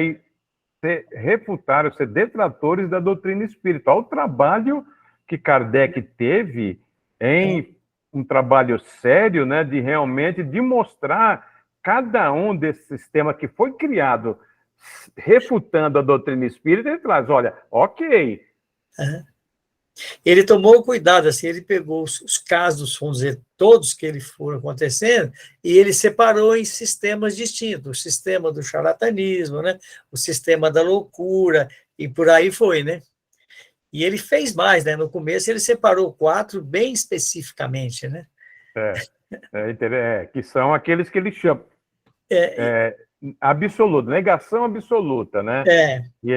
refutaram, ser detratores da doutrina espírita. Olha o trabalho que Kardec teve em um trabalho sério, né, de realmente demonstrar cada um desses sistemas que foi criado refutando a doutrina espírita. Ele traz, olha, ok. Ele tomou cuidado, assim, ele pegou os casos, vamos dizer, todos que ele foram acontecendo, e ele separou em sistemas distintos, o sistema do charlatanismo, né, o sistema da loucura, e por aí foi, né? E ele fez mais, né? No começo ele separou 4 bem especificamente, né? Que são aqueles que ele chama absoluto, negação absoluta, né?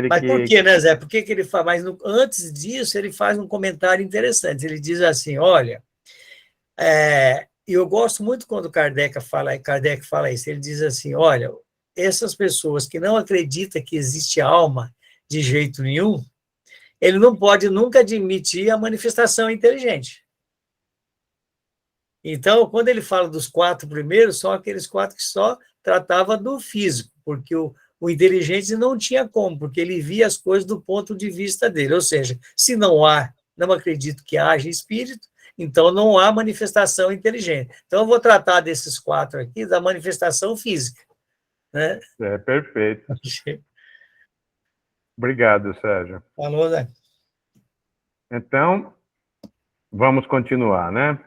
Mas por quê, né, Zé? Por que ele faz? Mas antes disso ele faz um comentário interessante. Ele diz assim, olha, eu gosto muito quando Kardec fala isso. Ele diz assim, olha, essas pessoas que não acreditam que existe alma de jeito nenhum, ele não pode nunca admitir a manifestação inteligente. Então, quando ele fala dos 4 primeiros, são aqueles 4 que só tratava do físico, porque o inteligente não tinha como, porque ele via as coisas do ponto de vista dele. Ou seja, se não há, não acredito que haja espírito, então não há manifestação inteligente. Então, eu vou tratar desses 4 aqui, da manifestação física. Né? É perfeito. Obrigado, Sérgio. Falou, né? Então, vamos continuar, né?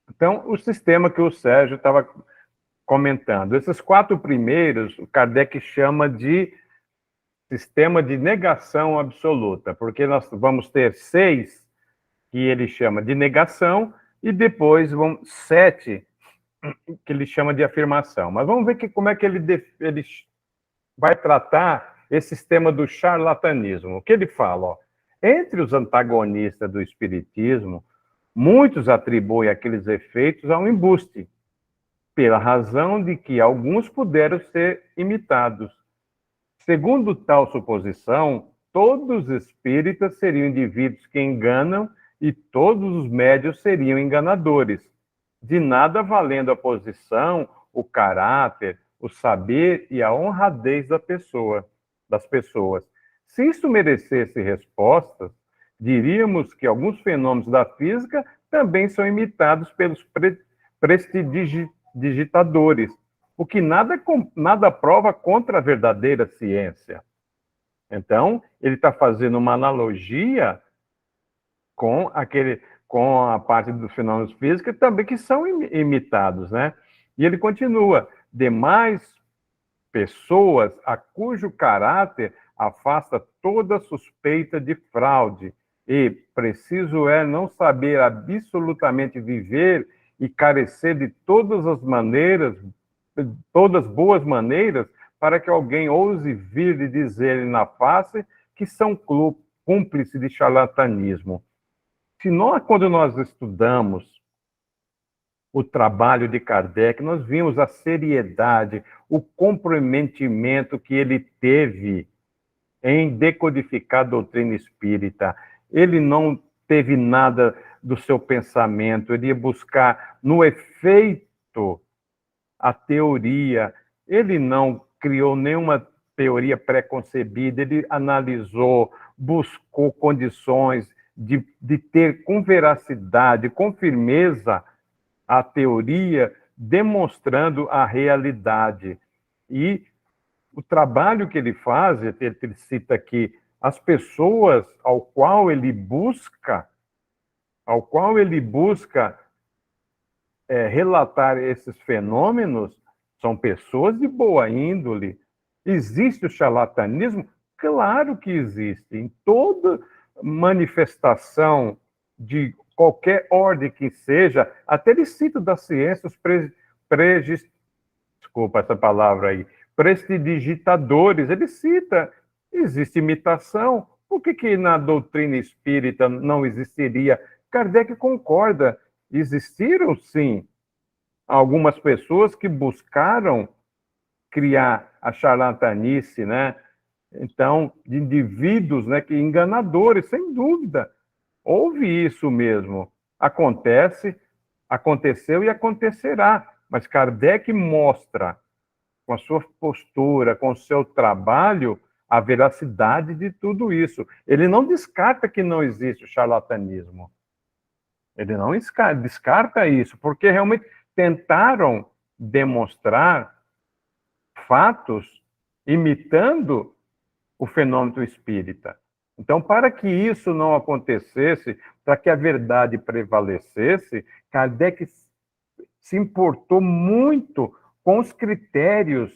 Então, o sistema que o Sérgio estava comentando, esses 4 primeiros, o Kardec chama de sistema de negação absoluta, porque nós vamos ter 6 que ele chama de negação e depois 7 que ele chama de afirmação. Mas vamos ver como é que ele vai tratar esse sistema do charlatanismo. O que ele fala? Ó, entre os antagonistas do espiritismo, muitos atribuem aqueles efeitos ao embuste, pela razão de que alguns puderam ser imitados. Segundo tal suposição, todos os espíritas seriam indivíduos que enganam e todos os médios seriam enganadores, de nada valendo a posição, o caráter, o saber e a honradez das pessoas. Se isso merecesse respostas, diríamos que alguns fenômenos da física também são imitados pelos prestidigitadores, o que nada prova contra a verdadeira ciência. Então, ele está fazendo uma analogia com a parte dos fenômenos físicos também que são imitados, né? E ele continua: demais pessoas a cujo caráter afasta toda suspeita de fraude e preciso é não saber absolutamente viver e carecer de todas as boas maneiras, para que alguém ouse vir lhe dizer na face que são cúmplices de charlatanismo. Quando nós estudamos o trabalho de Kardec, nós vimos a seriedade, o comprometimento que ele teve em decodificar a doutrina espírita. Ele não teve nada do seu pensamento, ele ia buscar no efeito a teoria. Ele não criou nenhuma teoria pré-concebida, ele analisou, buscou condições de ter com veracidade, com firmeza, a teoria, demonstrando a realidade. E o trabalho que ele faz, ele cita aqui, as pessoas ao qual ele busca relatar esses fenômenos, são pessoas de boa índole. Existe o charlatanismo? Claro que existe. Em toda manifestação de qualquer ordem que seja, até ele cita da ciência os desculpa essa palavra aí, prestidigitadores, ele cita, existe imitação. Por que na doutrina espírita não existiria? Kardec concorda, existiram sim algumas pessoas que buscaram criar a charlatanice, né? Então, de indivíduos, né, que enganadores, sem dúvida. Houve isso mesmo. Aconteceu e acontecerá. Mas Kardec mostra, com a sua postura, com o seu trabalho, a veracidade de tudo isso. Ele não descarta que não existe o charlatanismo. Ele não descarta isso, porque realmente tentaram demonstrar fatos imitando o fenômeno espírita. Então, para que isso não acontecesse, para que a verdade prevalecesse, Kardec se importou muito com os critérios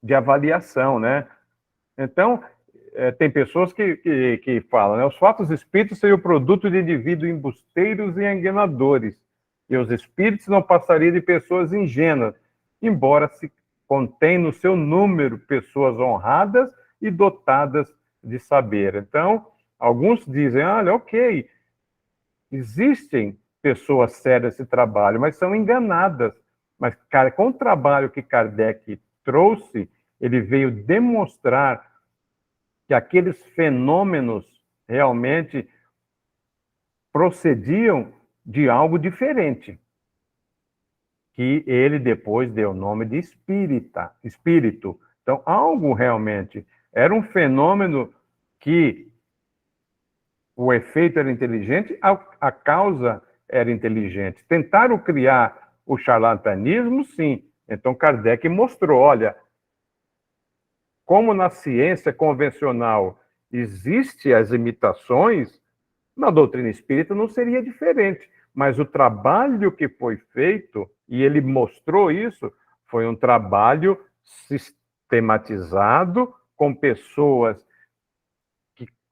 de avaliação, né? Então, tem pessoas que falam, né? Os fatos espíritos seriam o produto de indivíduos embusteiros e enganadores, e os espíritos não passariam de pessoas ingênuas, embora se contém no seu número pessoas honradas e dotadas de saber. Então, alguns dizem, olha, ok, existem pessoas sérias nesse trabalho, mas são enganadas. Mas, cara, com o trabalho que Kardec trouxe, ele veio demonstrar que aqueles fenômenos realmente procediam de algo diferente, que ele depois deu o nome de espírito. Então, algo realmente era um fenômeno que o efeito era inteligente, a causa era inteligente. Tentaram criar o charlatanismo, sim. Então, Kardec mostrou, olha, como na ciência convencional existem as imitações, na doutrina espírita não seria diferente. Mas o trabalho que foi feito, e ele mostrou isso, foi um trabalho sistematizado, com pessoas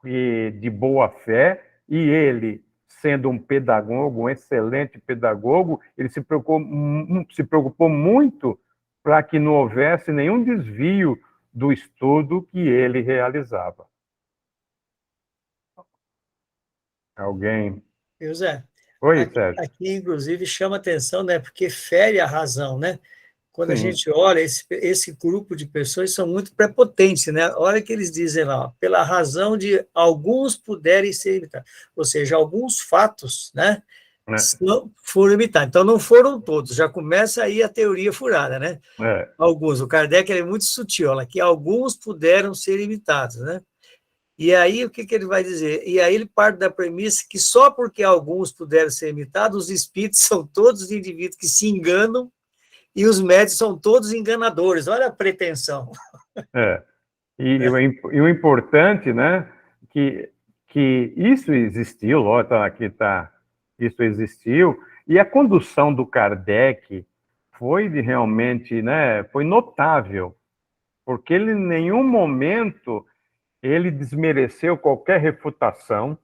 de boa fé, e ele, sendo um pedagogo, um excelente pedagogo, ele se preocupou muito para que não houvesse nenhum desvio do estudo que ele realizava. Alguém? José, Oi, Sérgio. aqui, inclusive, chama atenção, né? Porque fere a razão, né? Quando a Sim. gente olha, esse grupo de pessoas são muito prepotentes, né? Olha que eles dizem lá, ó, pela razão de alguns puderem ser imitados. Ou seja, alguns fatos, né? Foram imitados. Então, não foram todos. Já começa aí a teoria furada, né? Alguns. O Kardec é muito sutil, olha, que alguns puderam ser imitados, né? E aí, o que ele vai dizer? E aí ele parte da premissa que só porque alguns puderam ser imitados, os espíritos são todos indivíduos que se enganam e os médios são todos enganadores. Olha a pretensão. E o importante, né, que isso existiu, isso existiu, e a condução do Kardec foi realmente, né, foi notável, porque ele em nenhum momento ele desmereceu qualquer refutação,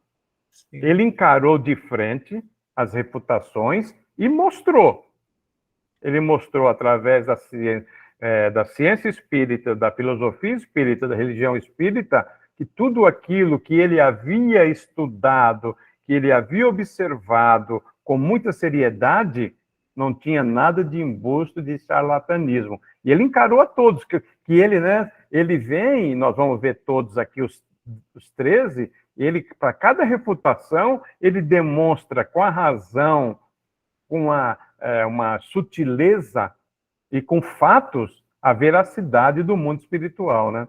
ele encarou de frente as refutações e mostrou. Ele mostrou através da ciência espírita, da filosofia espírita, da religião espírita, que tudo aquilo que ele havia estudado, que ele havia observado com muita seriedade, não tinha nada de embuste, de charlatanismo. E ele encarou a todos, que ele, né, ele vem, nós vamos ver todos aqui, os 13, ele, para cada refutação, ele demonstra com a razão, com uma sutileza e com fatos a veracidade do mundo espiritual, né?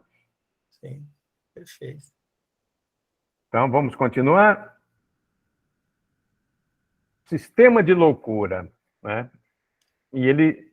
Sim, perfeito. Então, vamos continuar. Sistema de loucura, né? E ele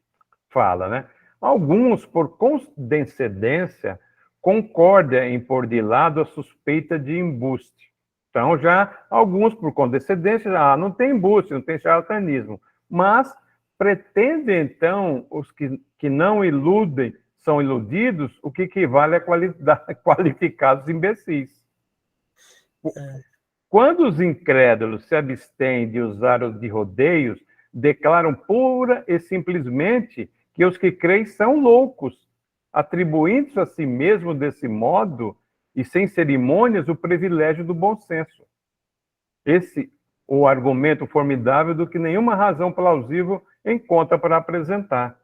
fala, né? Alguns, por condescendência, concordam em pôr de lado a suspeita de embuste. Então, já alguns, por condescendência, não tem embuste, não tem charlatanismo. Mas pretendem, então, os que não iludem, são iludidos, o que equivale a qualificados imbecis. Quando os incrédulos se abstêm de usar os de rodeios, declaram pura e simplesmente que os que creem são loucos, atribuindo a si mesmo desse modo e sem cerimônias o privilégio do bom senso. Esse o argumento formidável do que nenhuma razão plausível encontra para apresentar.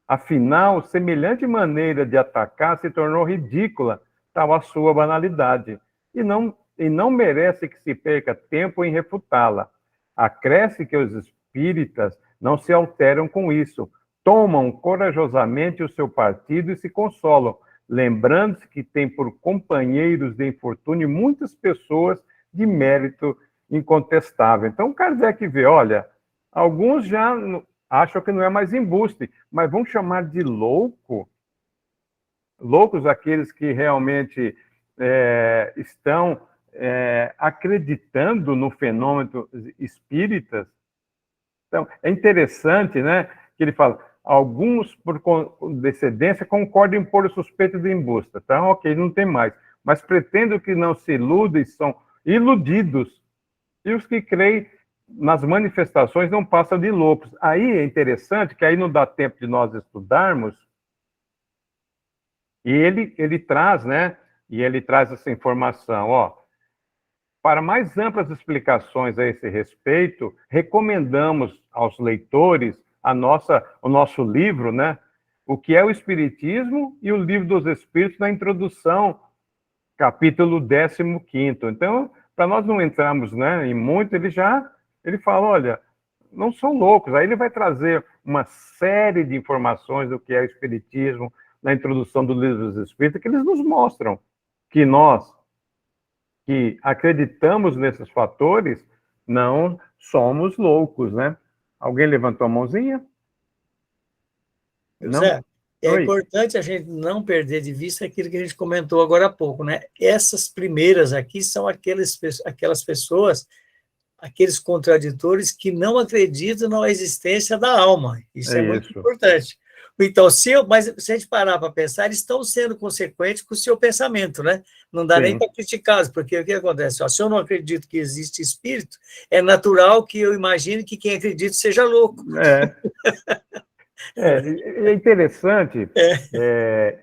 Afinal, semelhante maneira de atacar se tornou ridícula, tal a sua banalidade, e não merece que se perca tempo em refutá-la. Acresce que os espíritas não se alteram com isso, tomam corajosamente o seu partido e se consolam, lembrando-se que tem por companheiros de infortúnio muitas pessoas de mérito incontestável. Então, Kardec vê, olha, alguns já acham que não é mais embuste, mas vão chamar de loucos aqueles que realmente estão acreditando no fenômeno espíritas. Então, é interessante, né, que ele fala, alguns, por condescendência, concordam em pôr o suspeito de embuste. Então, ok, não tem mais. Mas pretendo que não se iludem, são iludidos. E os que creem nas manifestações não passam de loucos. Aí é interessante que aí não dá tempo de nós estudarmos. E ele traz, né? E ele traz essa informação, ó. Para mais amplas explicações a esse respeito, recomendamos aos leitores o nosso livro, né? O que é o Espiritismo e o Livro dos Espíritos, na introdução capítulo 15º. Então, para nós não entrarmos, né, em muito, ele fala, olha, não são loucos. Aí ele vai trazer uma série de informações do que é o Espiritismo, na introdução do Livro dos Espíritos, que eles nos mostram que nós, que acreditamos nesses fatores, não somos loucos, né? Alguém levantou a mãozinha? Não? Zé, é Oi. importante a gente não perder de vista aquilo que a gente comentou agora há pouco, né? Essas primeiras aqui são aquelas pessoas, aqueles contraditores que não acreditam na existência da alma. Isso é muito isso. importante. Então, mas se a gente parar para pensar, eles estão sendo consequentes com o seu pensamento, né? Não dá nem Sim. para criticá-los, porque o que acontece? Ó, se eu não acredito que existe espírito, é natural que eu imagine que quem acredita seja louco. É interessante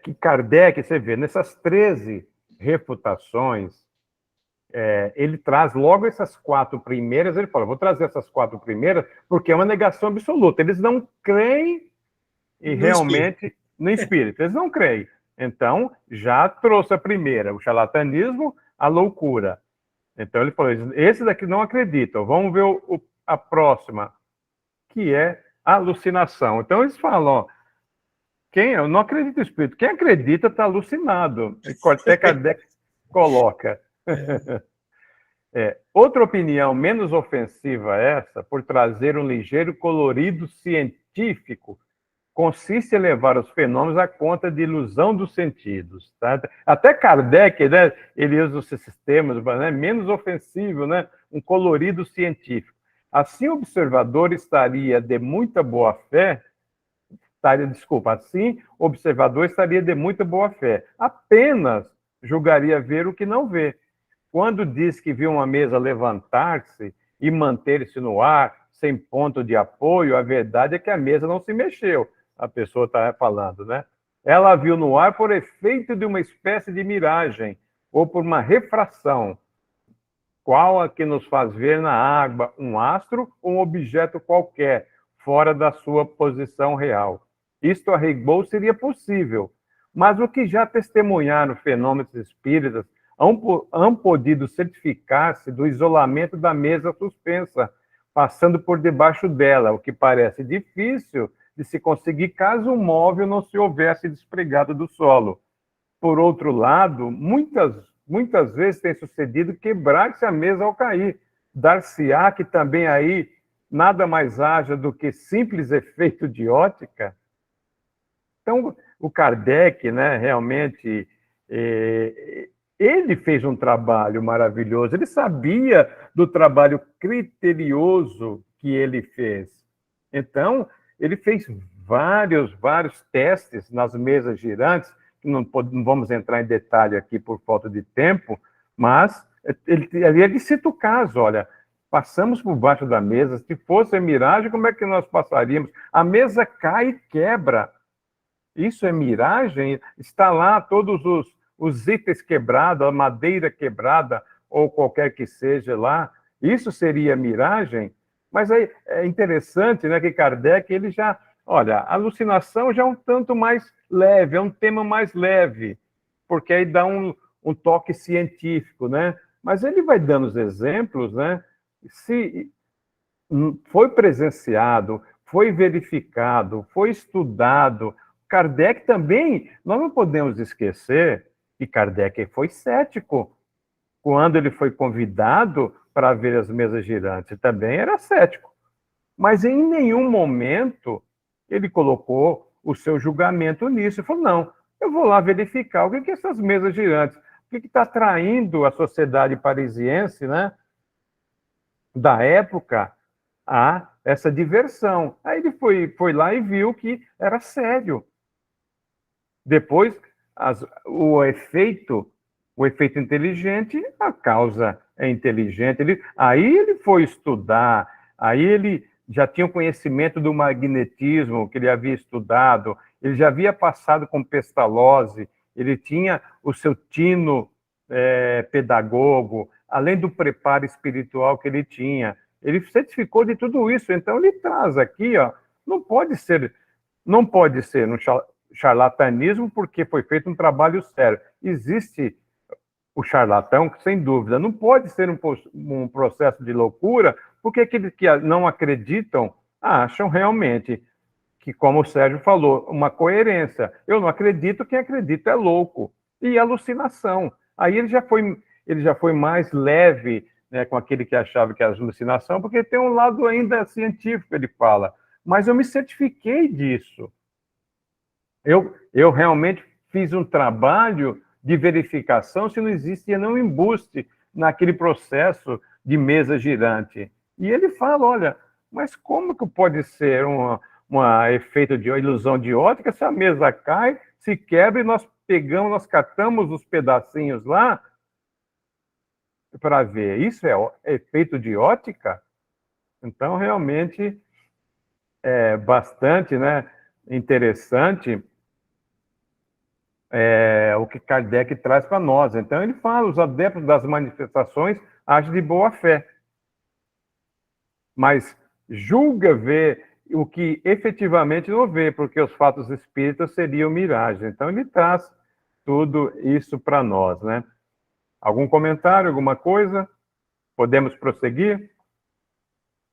que Kardec, você vê, nessas 13 refutações, ele traz logo essas 4 primeiras, ele fala, vou trazer essas 4 primeiras, porque é uma negação absoluta. Eles não creem realmente no espírito, eles não creem. Então, já trouxe a primeira, o charlatanismo, a loucura. Então, ele falou, esse daqui não acreditam, vamos ver a próxima, que é a alucinação. Então, eles falam, ó, eu não acredito no espírito, quem acredita está alucinado. Até Kardec coloca. Outra opinião menos ofensiva essa, por trazer um ligeiro colorido científico, consiste em levar os fenômenos à conta de ilusão dos sentidos. Tá? Até Kardec, né, ele usa esses sistemas, né, menos ofensivo, né, um colorido científico. Assim, o observador estaria de muita boa-fé, assim, o observador estaria de muita boa-fé, apenas julgaria ver o que não vê. Quando diz que viu uma mesa levantar-se e manter-se no ar, sem ponto de apoio, a verdade é que a mesa não se mexeu. A pessoa está falando, né? Ela viu no ar por efeito de uma espécie de miragem, ou por uma refração, qual a que nos faz ver na água um astro ou um objeto qualquer, fora da sua posição real. Isto, a rigor, seria possível, mas o que já testemunharam fenômenos espíritas hão podido certificar-se do isolamento da mesa suspensa, passando por debaixo dela, o que parece difícil de se conseguir caso o móvel não se houvesse despregado do solo. Por outro lado, muitas vezes tem sucedido quebrar-se a mesa ao cair. Dar-se-á que também aí nada mais haja do que simples efeito de ótica. Então, o Kardec, né, realmente, ele fez um trabalho maravilhoso, ele sabia do trabalho criterioso que ele fez. Então, ele fez vários testes nas mesas girantes, não vamos entrar em detalhe aqui por falta de tempo, mas ele cita o caso, olha, passamos por baixo da mesa, se fosse miragem, como é que nós passaríamos? A mesa cai e quebra. Isso é miragem? Está lá todos os itens quebrados, a madeira quebrada, ou qualquer que seja lá. Isso seria miragem? Mas aí é interessante, né, que Kardec, ele já... Olha, a alucinação já é um tanto mais leve, é um tema mais leve, porque aí dá um toque científico, né? Mas ele vai dando os exemplos, né? Se foi presenciado, foi verificado, foi estudado. Kardec também, nós não podemos esquecer que Kardec foi cético. Quando ele foi convidado para ver as mesas girantes, ele também era cético. Mas em nenhum momento ele colocou o seu julgamento nisso. Ele falou, não, eu vou lá verificar o que é essas mesas girantes, o que está atraindo a sociedade parisiense, né, da época, a essa diversão. Aí ele foi lá e viu que era sério. Depois, o efeito inteligente, a causa é inteligente. Aí ele foi estudar, aí ele já tinha o conhecimento do magnetismo que ele havia estudado, ele já havia passado com Pestalozzi, ele tinha o seu tino pedagogo, além do preparo espiritual que ele tinha. Ele certificou de tudo isso. Então, ele traz aqui, ó, não pode ser um charlatanismo, porque foi feito um trabalho sério. Existe o charlatão, sem dúvida, não pode ser um processo de loucura, porque aqueles que não acreditam acham realmente que, como o Sérgio falou, uma coerência. Eu não acredito, quem acredita é louco. E alucinação. Aí ele já foi mais leve, né, com aquele que achava que era alucinação, porque tem um lado ainda científico, ele fala. Mas eu me certifiquei disso. Eu realmente fiz um trabalho de verificação se não existia nenhum embuste naquele processo de mesa girante. E ele fala, olha, mas como que pode ser um efeito de ilusão de ótica se a mesa cai, se quebra e nós pegamos, nós catamos os pedacinhos lá para ver. Isso é efeito de ótica? Então, realmente, é bastante, né, interessante o que Kardec traz para nós. Então, ele fala, os adeptos das manifestações agem de boa fé, mas julga ver o que efetivamente não vê, porque os fatos espíritas seriam miragem. Então, ele traz tudo isso para nós, né? Algum comentário, alguma coisa? Podemos prosseguir?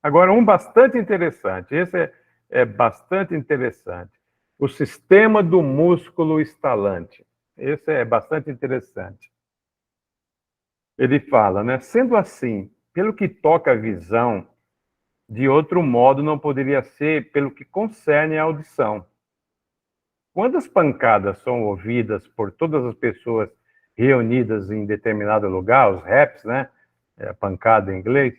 Agora, um bastante interessante, esse é bastante interessante. O sistema do músculo estalante. Esse é bastante interessante. Ele fala, né? Sendo assim, pelo que toca à visão, de outro modo não poderia ser pelo que concerne à audição. Quando as pancadas são ouvidas por todas as pessoas reunidas em determinado lugar, os raps, né? Pancada em inglês,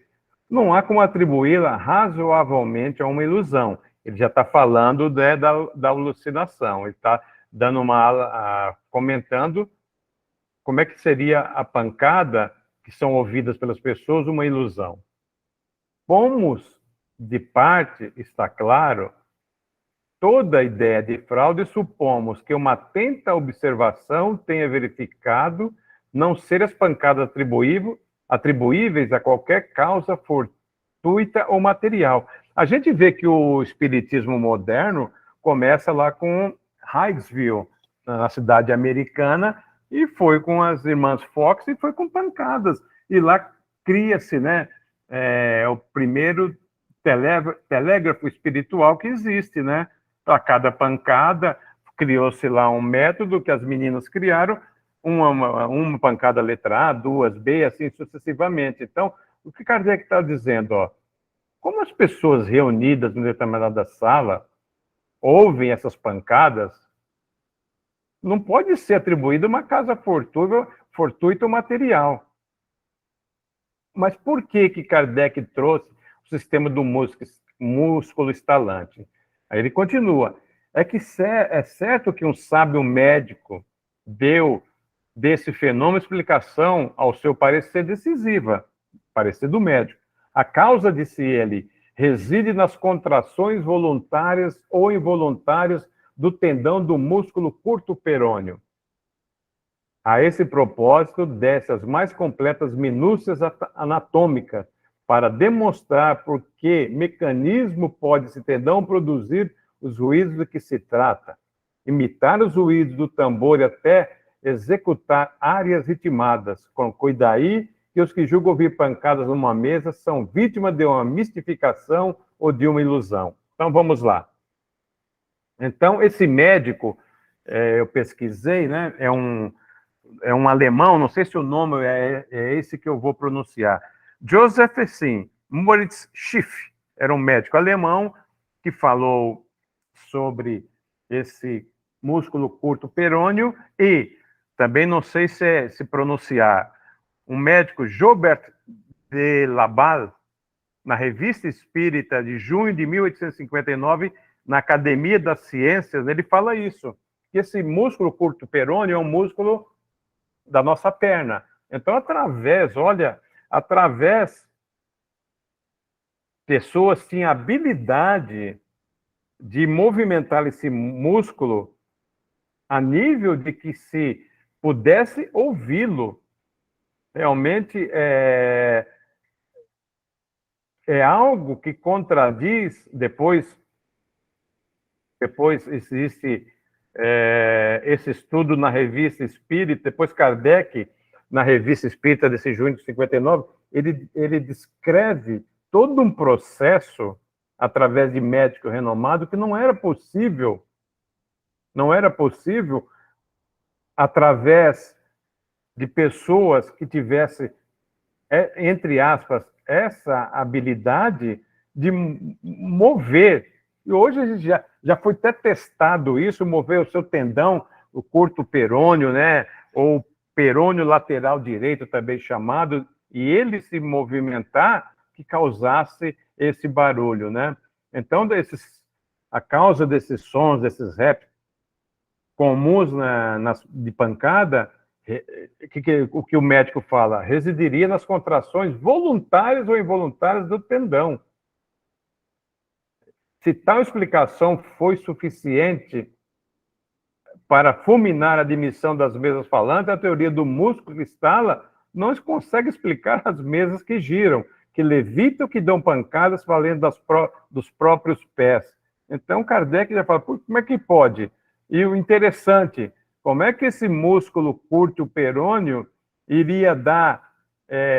não há como atribuí-la razoavelmente a uma ilusão. Ele já está falando, né, da alucinação, ele está dando comentando como é que seria a pancada que são ouvidas pelas pessoas uma ilusão. Pomos de parte, está claro, toda a ideia de fraude, supomos que uma atenta observação tenha verificado não ser as pancadas atribuíveis a qualquer causa fortuita ou material. A gente vê que o espiritismo moderno começa lá com Higgsville, na cidade americana, e foi com as irmãs Fox e foi com pancadas. E lá cria-se, né, o primeiro telégrafo espiritual que existe, né? A cada pancada criou-se lá um método que as meninas criaram, uma pancada letra A, duas B, assim sucessivamente. Então, o que Kardec está dizendo, ó, como as pessoas reunidas em determinada sala ouvem essas pancadas, não pode ser atribuída uma causa fortuita ou material. Mas por que Kardec trouxe o sistema do músculo estalante? Aí ele continua. É certo que um sábio médico deu desse fenômeno explicação ao seu parecer decisiva, parecer do médico. A causa, disse ele, reside nas contrações voluntárias ou involuntárias do tendão do músculo curto perôneo. A esse propósito, desce as mais completas minúcias anatômicas para demonstrar por que mecanismo pode esse tendão produzir os ruídos de que se trata, imitar os ruídos do tambor e até executar áreas ritmadas. Conclui daí que os que julgam ouvir pancadas numa mesa são vítimas de uma mistificação ou de uma ilusão. Então, vamos lá. Então, esse médico, eu pesquisei, né, é um alemão, não sei se o nome é esse que eu vou pronunciar. Joseph Moritz Schiff, era um médico alemão que falou sobre esse músculo curto perôneo e também não sei se pronunciar, um médico Jobert de Laval, na Revista Espírita de junho de 1859, na Academia das Ciências, ele fala isso, que esse músculo curto perôneo é um músculo da nossa perna. Então, através pessoas tinham habilidade de movimentar esse músculo a nível de que se pudesse ouvi-lo. Realmente é algo que contradiz, depois existe esse estudo na Revista Espírita, depois Kardec, na Revista Espírita desse junho de 59, ele descreve todo um processo através de médico renomado que não era possível através de pessoas que tivessem, entre aspas, essa habilidade de mover. E hoje a gente já foi até testado isso, mover o seu tendão, o curto perônio, né? Ou perônio lateral direito, também chamado, e ele se movimentar que causasse esse barulho, né? Então, a causa desses sons, desses raps comuns de pancada, o que o médico fala? Residiria nas contrações voluntárias ou involuntárias do tendão. Se tal explicação foi suficiente para fulminar a admissão das mesas falantes, a teoria do músculo que estala não consegue explicar as mesas que giram, que levitam, que dão pancadas valendo dos próprios pés. Então, Kardec já fala, como é que pode? E o interessante, como é que esse músculo curto perônio iria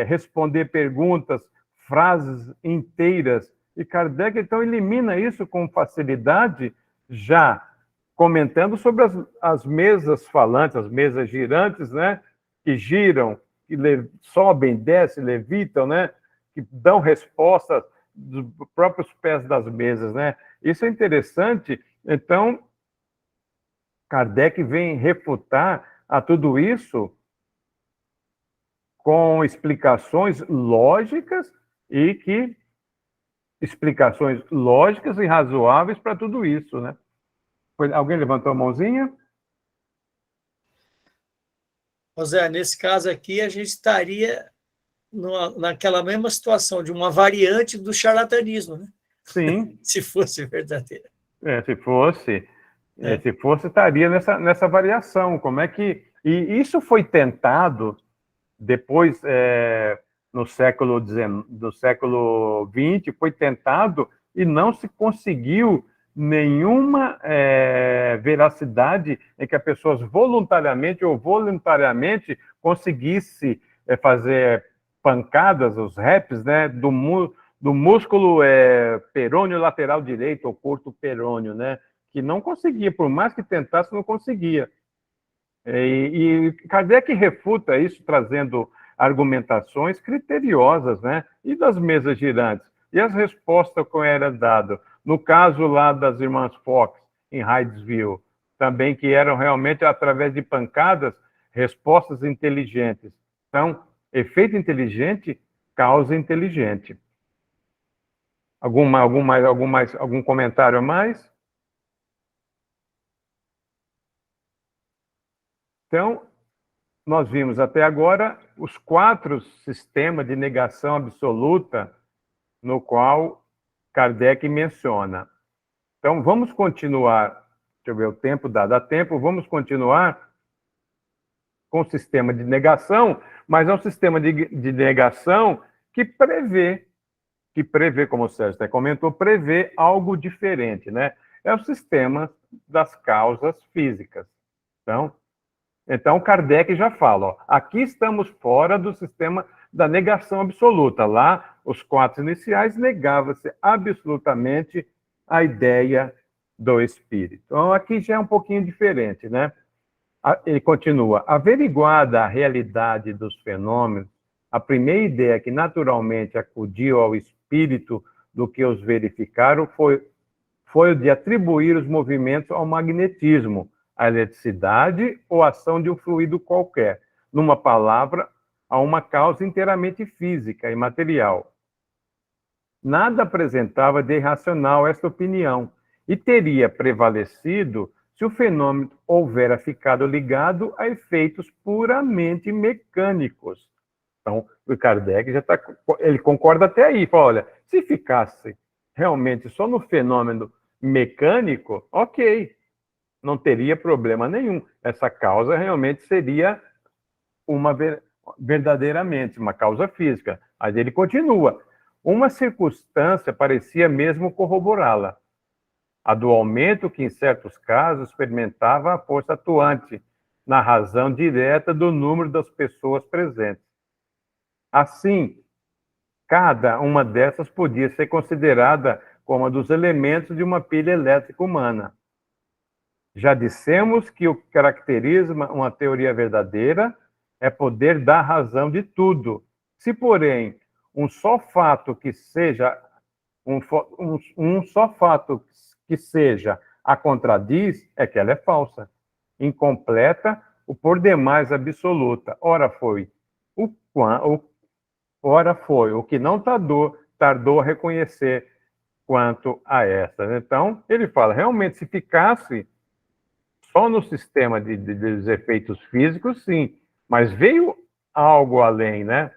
responder perguntas, frases inteiras? E Kardec, então, elimina isso com facilidade, já comentando sobre as mesas falantes, as mesas girantes, né? Que giram, que sobem, descem, levitam, né? Que dão respostas dos próprios pés das mesas, né? Isso é interessante. Então, Kardec vem refutar a tudo isso com explicações lógicas e razoáveis para tudo isso, né? Alguém levantou a mãozinha? José, nesse caso aqui, a gente estaria naquela mesma situação de uma variante do charlatanismo, né? Sim. Se fosse verdadeira. Se fosse, estaria nessa variação. Como é que... E isso foi tentado depois, do século XX, foi tentado e não se conseguiu nenhuma veracidade em que as pessoas voluntariamente ou voluntariamente conseguisse fazer pancadas, os raps, né, do músculo perônio lateral direito, ou curto perônio, né, que não conseguia, por mais que tentasse, não conseguia. E Kardec refuta isso, trazendo argumentações criteriosas, né, e das mesas girantes, e as respostas que eram dadas. No caso lá das irmãs Fox, em Hydesville, também que eram realmente, através de pancadas, respostas inteligentes. Então, efeito inteligente, causa inteligente. Algum comentário a mais? Então, nós vimos até agora os 4 sistemas de negação absoluta no qual Kardec menciona. Então, vamos continuar, deixa eu ver o tempo, dá tempo, vamos continuar com o sistema de negação, mas é um sistema de negação que prevê, como o Sérgio até comentou, prevê algo diferente, né? É o sistema das causas físicas. Então Kardec já fala, ó, aqui estamos fora do sistema da negação absoluta. Lá, os 4 iniciais negava-se absolutamente a ideia do espírito. Então, aqui já é um pouquinho diferente, né? Ele continua, averiguada a realidade dos fenômenos, a primeira ideia que naturalmente acudiu ao espírito do que os verificaram foi o de atribuir os movimentos ao magnetismo, à eletricidade ou ação de um fluido qualquer, numa palavra, a uma causa inteiramente física e material. Nada apresentava de irracional esta opinião, e teria prevalecido se o fenômeno houvera ficado ligado a efeitos puramente mecânicos. Então, o Kardec ele concorda até aí, fala, olha, se ficasse realmente só no fenômeno mecânico, ok, não teria problema nenhum. Essa causa realmente seria verdadeiramente uma causa física. Mas ele continua. Uma circunstância parecia mesmo corroborá-la. A do aumento que, em certos casos, experimentava a força atuante, na razão direta do número das pessoas presentes. Assim, cada uma dessas podia ser considerada como um dos elementos de uma pilha elétrica humana. Já dissemos que o que caracteriza uma teoria verdadeira é poder dar razão de tudo. Se, porém, um só fato que seja a contradiz, é que ela é falsa, incompleta ou por demais absoluta. Ora foi o que não tardou a reconhecer quanto a essas. Então, ele fala, realmente, se ficasse só no sistema dos efeitos físicos, sim, mas veio algo além, né?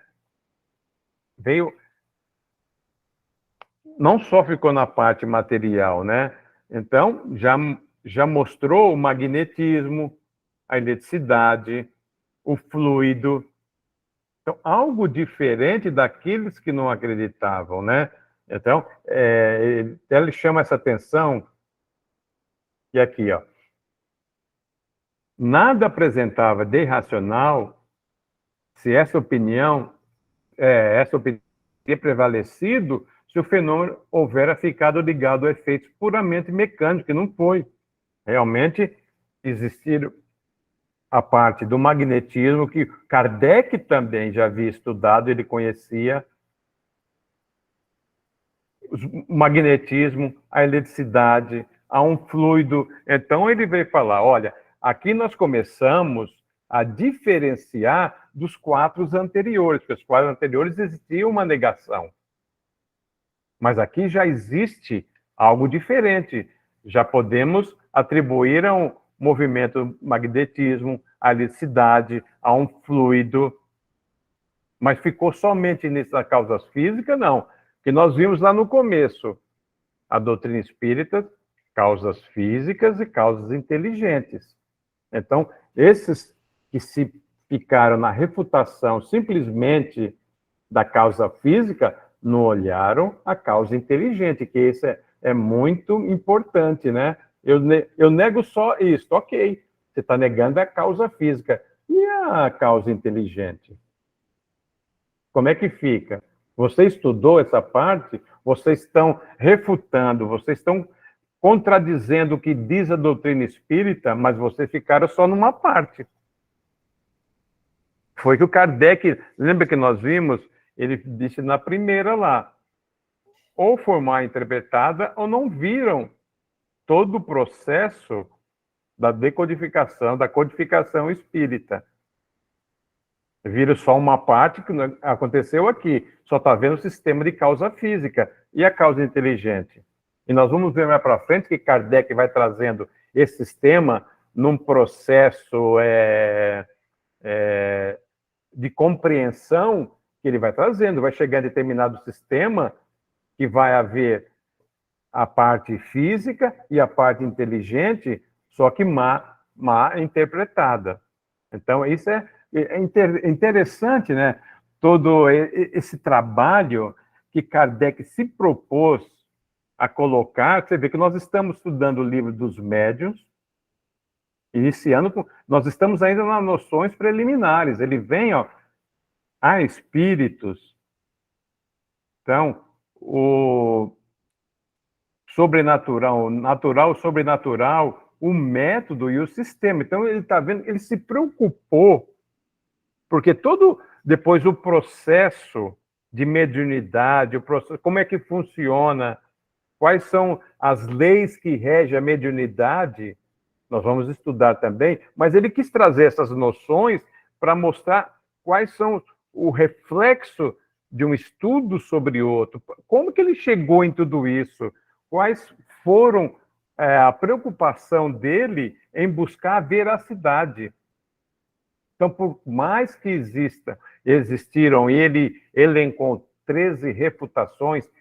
Não só ficou na parte material, né? Então, já mostrou o magnetismo, a eletricidade, o fluido. Então, algo diferente daqueles que não acreditavam, né? Então, ele chama essa atenção, e aqui, ó. Nada apresentava de irracional se essa opinião teria prevalecido se o fenômeno houvera ficado ligado a efeitos puramente mecânicos, que não foi. Realmente existiram a parte do magnetismo, que Kardec também já havia estudado, ele conhecia o magnetismo, a eletricidade, há um fluido. Então ele veio falar, olha, aqui nós começamos a diferenciar dos quatro anteriores, porque os quatro anteriores existia uma negação. Mas aqui já existe algo diferente. Já podemos atribuir a um movimento magnetismo, a eletricidade, a um fluido. Mas ficou somente nessas causas físicas? Não. Que nós vimos lá no começo, a doutrina espírita, causas físicas e causas inteligentes. Então, esses que se ficaram na refutação simplesmente da causa física, não olharam a causa inteligente, que isso é muito importante, né? Eu nego só isso, ok, você está negando a causa física. E a causa inteligente? Como é que fica? Você estudou essa parte? Vocês estão refutando, vocês estão contradizendo o que diz a doutrina espírita, mas vocês ficaram só numa parte. Foi que o Kardec, lembra que nós vimos, ele disse na primeira lá, ou foi mal interpretada, ou não viram todo o processo da decodificação, da codificação espírita. Viram só uma parte que aconteceu aqui, só está vendo o sistema de causa física e a causa inteligente. E nós vamos ver mais para frente que Kardec vai trazendo esse sistema num processo de compreensão que ele vai trazendo, vai chegar em determinado sistema que vai haver a parte física e a parte inteligente, só que má interpretada. Então, isso é interessante, né? Todo esse trabalho que Kardec se propôs a colocar. Você vê que nós estamos estudando o livro dos médiuns, iniciando, nós estamos ainda nas noções preliminares. Ele vem, ó, a espíritos. Então, o sobrenatural, o natural, o sobrenatural, o método e o sistema. Então, ele está vendo, ele se preocupou, porque depois o processo de mediunidade, como é que funciona, quais são as leis que regem a mediunidade, nós vamos estudar também, mas ele quis trazer essas noções para mostrar quais são o reflexo de um estudo sobre outro, como que ele chegou em tudo isso, quais foram a preocupação dele em buscar a veracidade. Então, por mais que existiram, ele elencou 13 refutações,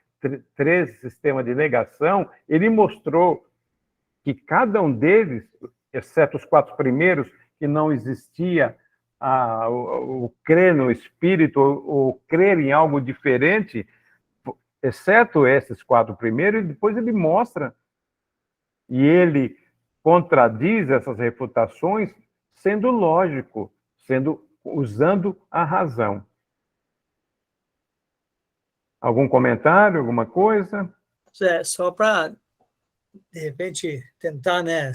13 sistemas de negação, ele mostrou que cada um deles, exceto os 4 primeiros, que não existia o crer no espírito, ou crer em algo diferente, exceto esses 4 primeiros, e depois ele mostra, e ele contradiz essas refutações sendo lógico, usando a razão. Algum comentário, alguma coisa? Só para, de repente, tentar, né,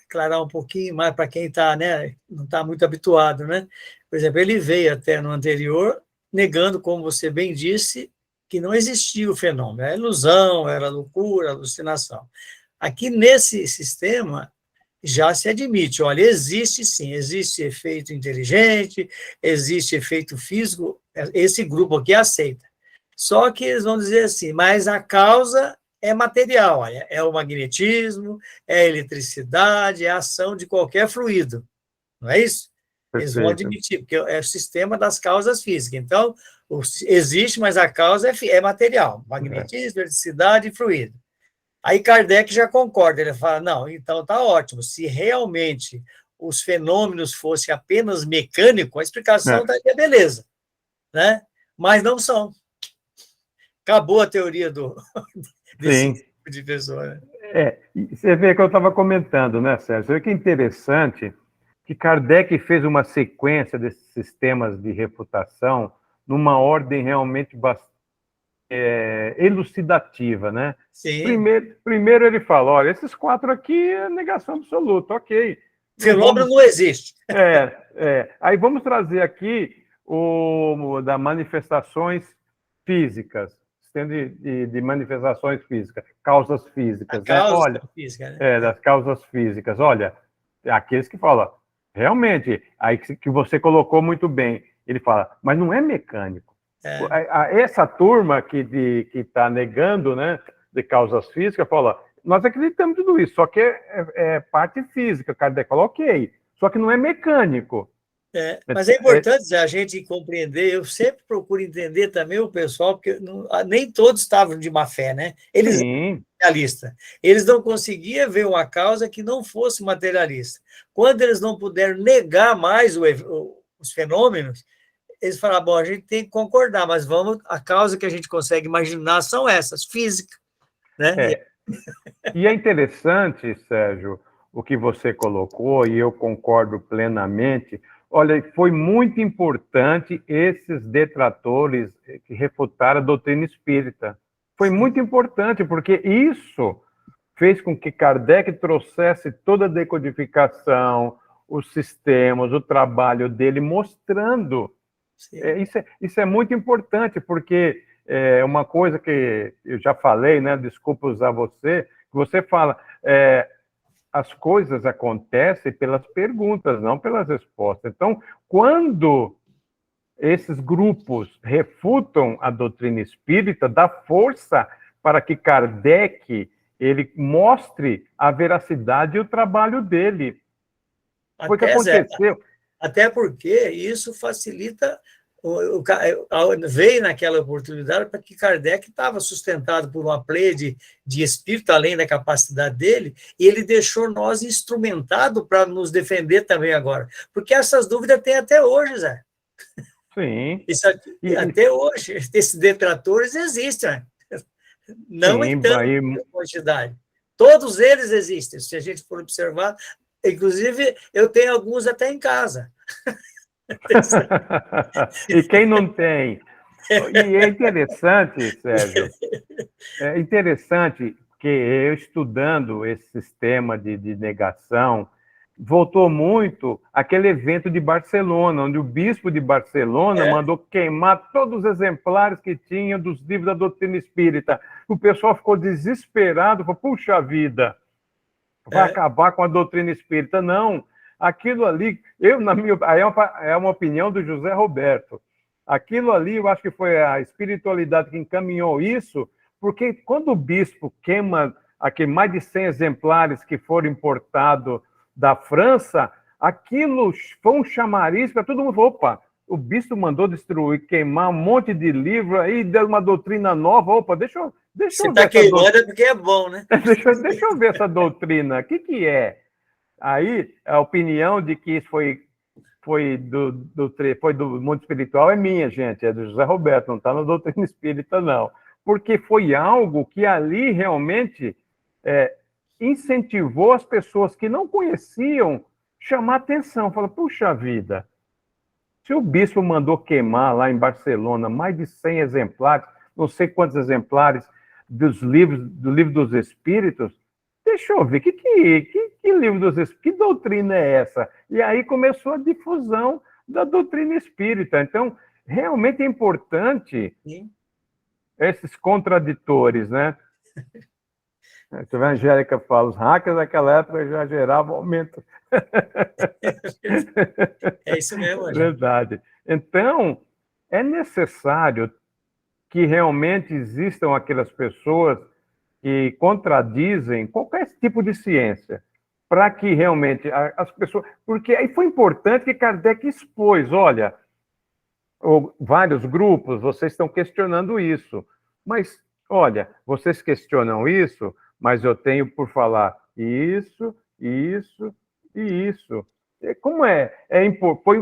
aclarar um pouquinho mais para quem tá, né, não está muito habituado. Né? Por exemplo, ele veio até no anterior negando, como você bem disse, que não existia o fenômeno. Era ilusão, era loucura, alucinação. Aqui nesse sistema já se admite, olha, existe sim, existe efeito inteligente, existe efeito físico, esse grupo aqui aceita. Só que eles vão dizer assim, mas a causa é material, olha, é o magnetismo, é a eletricidade, é a ação de qualquer fluido, não é isso? Eles vão Perfeito. admitir, porque é o sistema das causas físicas. Então, existe, mas a causa é material, magnetismo, eletricidade e fluido. Aí Kardec já concorda, ele fala, não, então tá ótimo, se realmente os fenômenos fossem apenas mecânicos, a explicação estaria beleza, né? Mas não são. Acabou a teoria desse tipo de pessoa. Né? E você vê que eu estava comentando, né, Sérgio? Você vê que é interessante que Kardec fez uma sequência desses sistemas de refutação numa ordem realmente bastante elucidativa, né? Sim. Primeiro ele fala, olha, esses 4 aqui é negação absoluta, ok. Fenômeno não existe. Aí vamos trazer aqui o da manifestações físicas, de manifestações físicas, causas físicas. Causa física, né? Das causas físicas. Olha, aqueles que falam, realmente, aí que você colocou muito bem, ele fala, mas não é mecânico. Essa turma que está negando, né, de causas físicas, fala, nós acreditamos em tudo isso, só que é parte física. Kardec fala, ok, só que não é mecânico. Mas é importante a gente compreender, eu sempre procuro entender também o pessoal, porque nem todos estavam de má fé, né? Eles eram materialistas. Eles não conseguiam ver uma causa que não fosse materialista. Quando eles não puderam negar mais os fenômenos, eles falaram, bom, a gente tem que concordar, mas a causa que a gente consegue imaginar são essas, física. Né? E é interessante, Sérgio, o que você colocou, e eu concordo plenamente. Olha, foi muito importante esses detratores que refutaram a doutrina espírita. Foi muito importante, porque isso fez com que Kardec trouxesse toda a decodificação, os sistemas, o trabalho dele, mostrando. Isso é muito importante, porque é uma coisa que eu já falei, né? Desculpa usar você, que você fala, as coisas acontecem pelas perguntas, não pelas respostas. Então, quando esses grupos refutam a doutrina espírita, dá força para que Kardec ele mostre a veracidade e o trabalho dele. Foi o que aconteceu. Até porque isso facilita, veio naquela oportunidade para que Kardec estava sustentado por uma pleia de espírito, além da capacidade dele, e ele deixou nós instrumentado para nos defender também agora. Porque essas dúvidas tem até hoje, Zé. Sim. Até hoje, esses detratores existem, né? Não em tanta quantidade. Todos eles existem, se a gente for observar. Inclusive, eu tenho alguns até em casa. E quem não tem? E é interessante, Sérgio, é interessante que eu estudando esse sistema de negação, voltou muito aquele evento de Barcelona, onde o bispo de Barcelona mandou queimar todos os exemplares que tinha dos livros da doutrina espírita. O pessoal ficou desesperado, falou, puxa vida, vai acabar com a doutrina espírita. Não, aquilo ali, é uma opinião do José Roberto. Aquilo ali, eu acho que foi a espiritualidade que encaminhou isso, porque quando o bispo queima aquele mais de 100 exemplares que foram importados da França, aquilo foi um chamariz para todo mundo. Opa, o bispo mandou destruir, queimar um monte de livro aí, deu uma doutrina nova. Opa, deixa eu ver. Você está queimando porque é bom, né? Deixa eu ver essa doutrina. O que é? Aí, a opinião de que isso foi do mundo espiritual é minha, gente, é do José Roberto, não está na doutrina espírita, não. Porque foi algo que ali realmente incentivou as pessoas que não conheciam chamar atenção. Fala, puxa vida, se o bispo mandou queimar lá em Barcelona mais de 100 exemplares, não sei quantos exemplares do livro dos Espíritos, deixa eu ver, que livro dos Espíritos, que doutrina é essa? E aí começou a difusão da doutrina espírita. Então, realmente é importante esses contraditores, né? A Angélica fala, os hackers naquela época já geravam aumento. É isso mesmo, gente. Verdade. Então, é necessário que realmente existam aquelas pessoas que contradizem qualquer tipo de ciência, para que realmente as pessoas... Porque aí foi importante que Kardec expôs, olha, vários grupos, vocês estão questionando isso, mas, olha, vocês questionam isso, mas eu tenho por falar isso, isso e isso. Como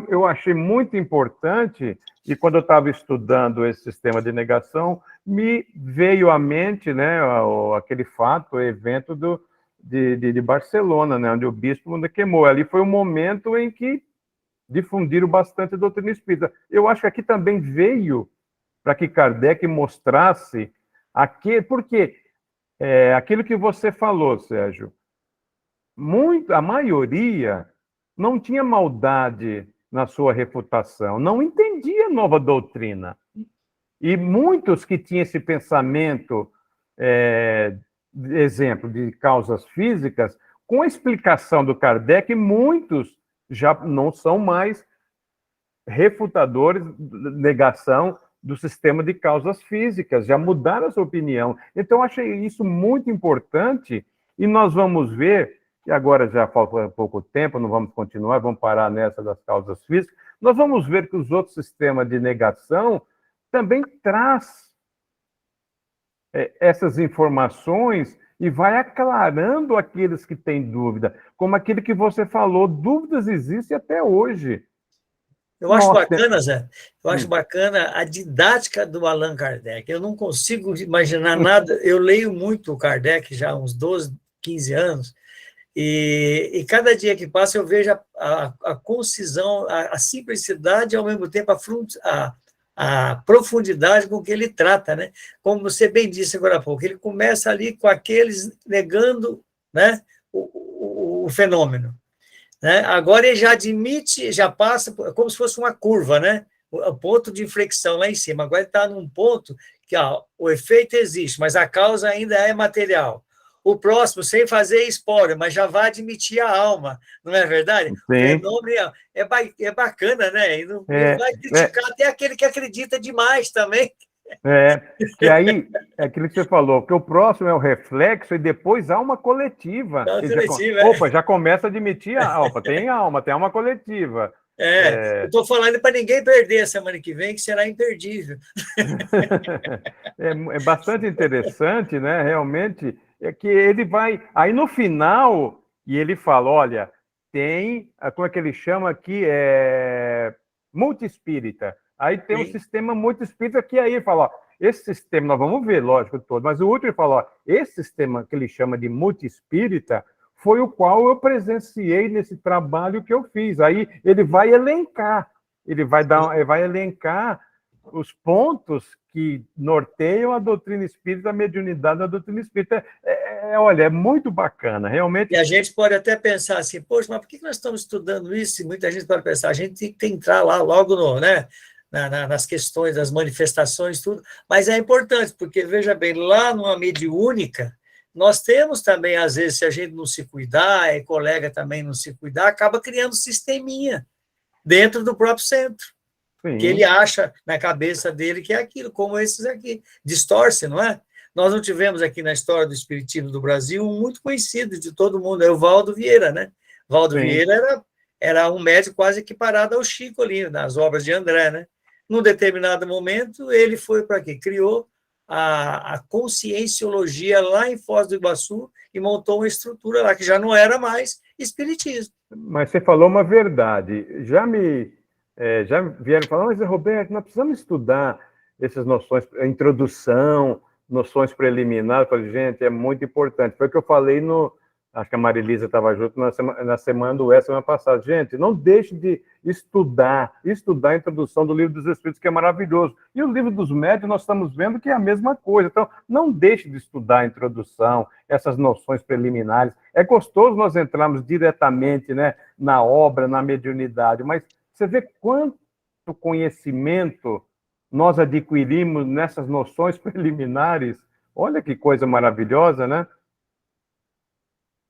eu achei muito importante, e quando eu estava estudando esse sistema de negação, me veio à mente, né, aquele fato, o evento de Barcelona, né, onde o bispo queimou. Ali foi um momento em que difundiram bastante a doutrina espírita. Eu acho que aqui também veio para que Kardec mostrasse porque aquilo que você falou, Sérgio, a maioria não tinha maldade na sua refutação, não entendia nova doutrina. E muitos que tinham esse pensamento, exemplo, de causas físicas, com a explicação do Kardec, muitos já não são mais refutadores, negação do sistema de causas físicas, já mudaram a sua opinião. Então, eu achei isso muito importante, e nós vamos ver, e agora já falta pouco tempo, não vamos continuar, vamos parar nessa das causas físicas, nós vamos ver que os outros sistemas de negação também traz essas informações e vai aclarando aqueles que têm dúvida, como aquele que você falou, dúvidas existem até hoje. Eu acho bacana, Zé, eu acho bacana a didática do Allan Kardec. Eu não consigo imaginar nada, eu leio muito o Kardec já há uns 12, 15 anos, e cada dia que passa eu vejo a concisão, a simplicidade e, ao mesmo tempo, a profundidade com que ele trata, né? Como você bem disse agora há pouco, ele começa ali com aqueles negando, né, o fenômeno. Né? Agora ele já admite, já passa, como se fosse uma curva, né? O ponto de inflexão lá em cima. Agora ele está num ponto que o efeito existe, mas a causa ainda é material. O próximo, sem fazer espólio, mas já vai admitir a alma, não é verdade? Sim. O fenômeno é bacana, né? E não vai criticar até aquele que acredita demais também. Que aí, é aquilo que você falou, que o próximo é o reflexo e depois há uma coletiva. Já começa a admitir a alma, tem alma coletiva. Eu estou falando para ninguém perder a semana que vem, que será imperdível. É bastante interessante, né? Realmente, é que ele vai... Aí no final, e ele fala, olha, tem, como é que ele chama aqui? Multiespírita. Aí tem um sistema multiespírita que aí ele fala, ó, esse sistema, nós vamos ver, lógico, todo, mas o outro ele fala, ó, esse sistema que ele chama de multiespírita foi o qual eu presenciei nesse trabalho que eu fiz. Aí ele vai elencar, ele vai elencar os pontos que norteiam a doutrina espírita, a mediunidade da doutrina espírita. Olha, é muito bacana, realmente. E a gente pode até pensar assim, poxa, mas por que nós estamos estudando isso? E muita gente pode pensar, a gente tem que entrar lá logo nas questões das manifestações, tudo, mas é importante, porque, veja bem, lá numa mediúnica, nós temos também, às vezes, se a gente não se cuidar, e colega também não se cuidar, acaba criando sisteminha dentro do próprio centro, que ele acha na cabeça dele que é aquilo, como esses aqui, distorce, não é? Nós não tivemos aqui na história do Espiritismo do Brasil um muito conhecido de todo mundo, é o Valdo Vieira, né? Valdo Vieira era um médico quase equiparado ao Chico ali, nas obras de André, né? Num determinado momento, ele foi para quê? Criou a conscienciologia lá em Foz do Iguaçu e montou uma estrutura lá, que já não era mais espiritismo. Mas você falou uma verdade. Já vieram falar, mas Roberto, nós precisamos estudar essas noções, a introdução, noções preliminares. Eu falei, gente, é muito importante. Foi o que eu falei acho que a Marilisa estava junto na semana do semana passada. Gente, não deixe de estudar a introdução do Livro dos Espíritos, que é maravilhoso. E o Livro dos Médiuns, nós estamos vendo que é a mesma coisa. Então, não deixe de estudar a introdução, essas noções preliminares. É gostoso nós entrarmos diretamente, né, na obra, na mediunidade, mas você vê quanto conhecimento nós adquirimos nessas noções preliminares. Olha que coisa maravilhosa, né?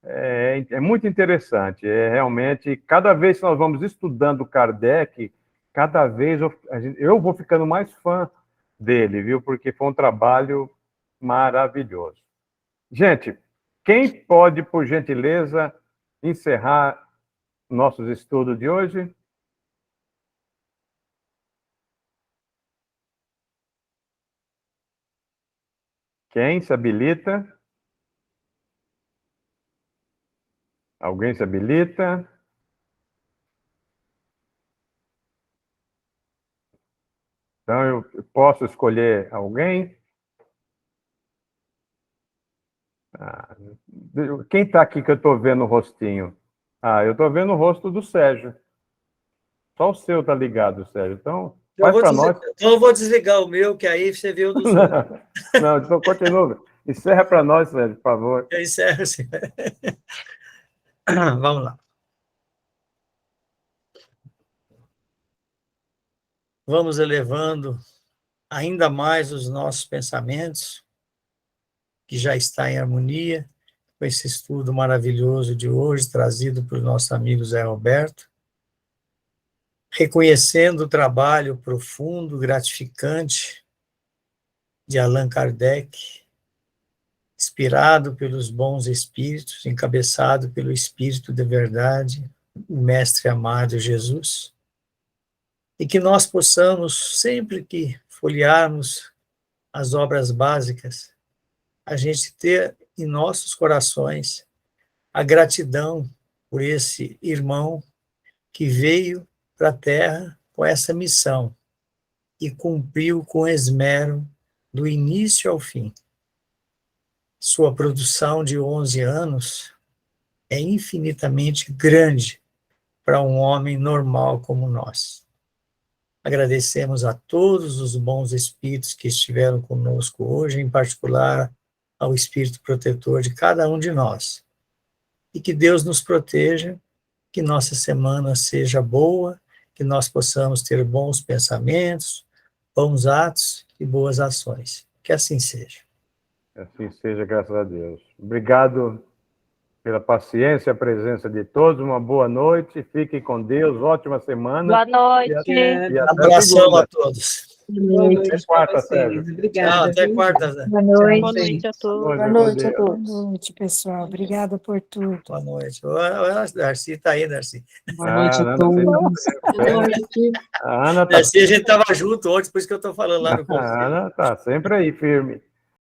É muito interessante. É realmente, cada vez que nós vamos estudando Kardec, cada vez eu vou ficando mais fã dele, viu? Porque foi um trabalho maravilhoso. Gente, quem pode, por gentileza, encerrar nossos estudos de hoje? Quem se habilita? Alguém se habilita? Então, eu posso escolher alguém? Quem está aqui que eu estou vendo o rostinho? Eu estou vendo o rosto do Sérgio. Só o seu está ligado, Sérgio. Então, faz para nós. Então, eu vou desligar o meu, que aí você vê o dos outros. Não, então continua. Encerra para nós, Sérgio, por favor. Eu encerro assim. Vamos lá. Vamos elevando ainda mais os nossos pensamentos, que já está em harmonia com esse estudo maravilhoso de hoje, trazido pelo nosso amigo Zé Roberto, reconhecendo o trabalho profundo, gratificante de Allan Kardec, inspirado pelos bons espíritos, encabeçado pelo Espírito de Verdade, o Mestre amado Jesus, e que nós possamos, sempre que folhearmos as obras básicas, a gente ter em nossos corações a gratidão por esse irmão que veio para a Terra com essa missão e cumpriu com esmero do início ao fim. Sua produção de 11 anos é infinitamente grande para um homem normal como nós. Agradecemos a todos os bons espíritos que estiveram conosco hoje, em particular ao espírito protetor de cada um de nós. E que Deus nos proteja, que nossa semana seja boa, que nós possamos ter bons pensamentos, bons atos e boas ações. Que assim seja. Assim seja, graças a Deus. Obrigado pela paciência e a presença de todos. Uma boa noite. Fiquem com Deus. Ótima semana. Boa noite. E até Abração segunda. a todos. Boa noite Até pra quarta, vocês. Sérgio. Obrigada. Tchau, até viu? quarta, Zé. Boa noite. Tchau, Boa noite a todos. Boa Boa noite a Deus. todos. Boa noite, pessoal. Obrigada por tudo. Boa noite. O Darcy está aí, Darcy. Boa noite a Ana, todos. Boa noite. A Ana tá, Darcy, a gente estava junto ontem, por isso que eu estou falando lá no a conselho. Ana tá sempre aí, firme.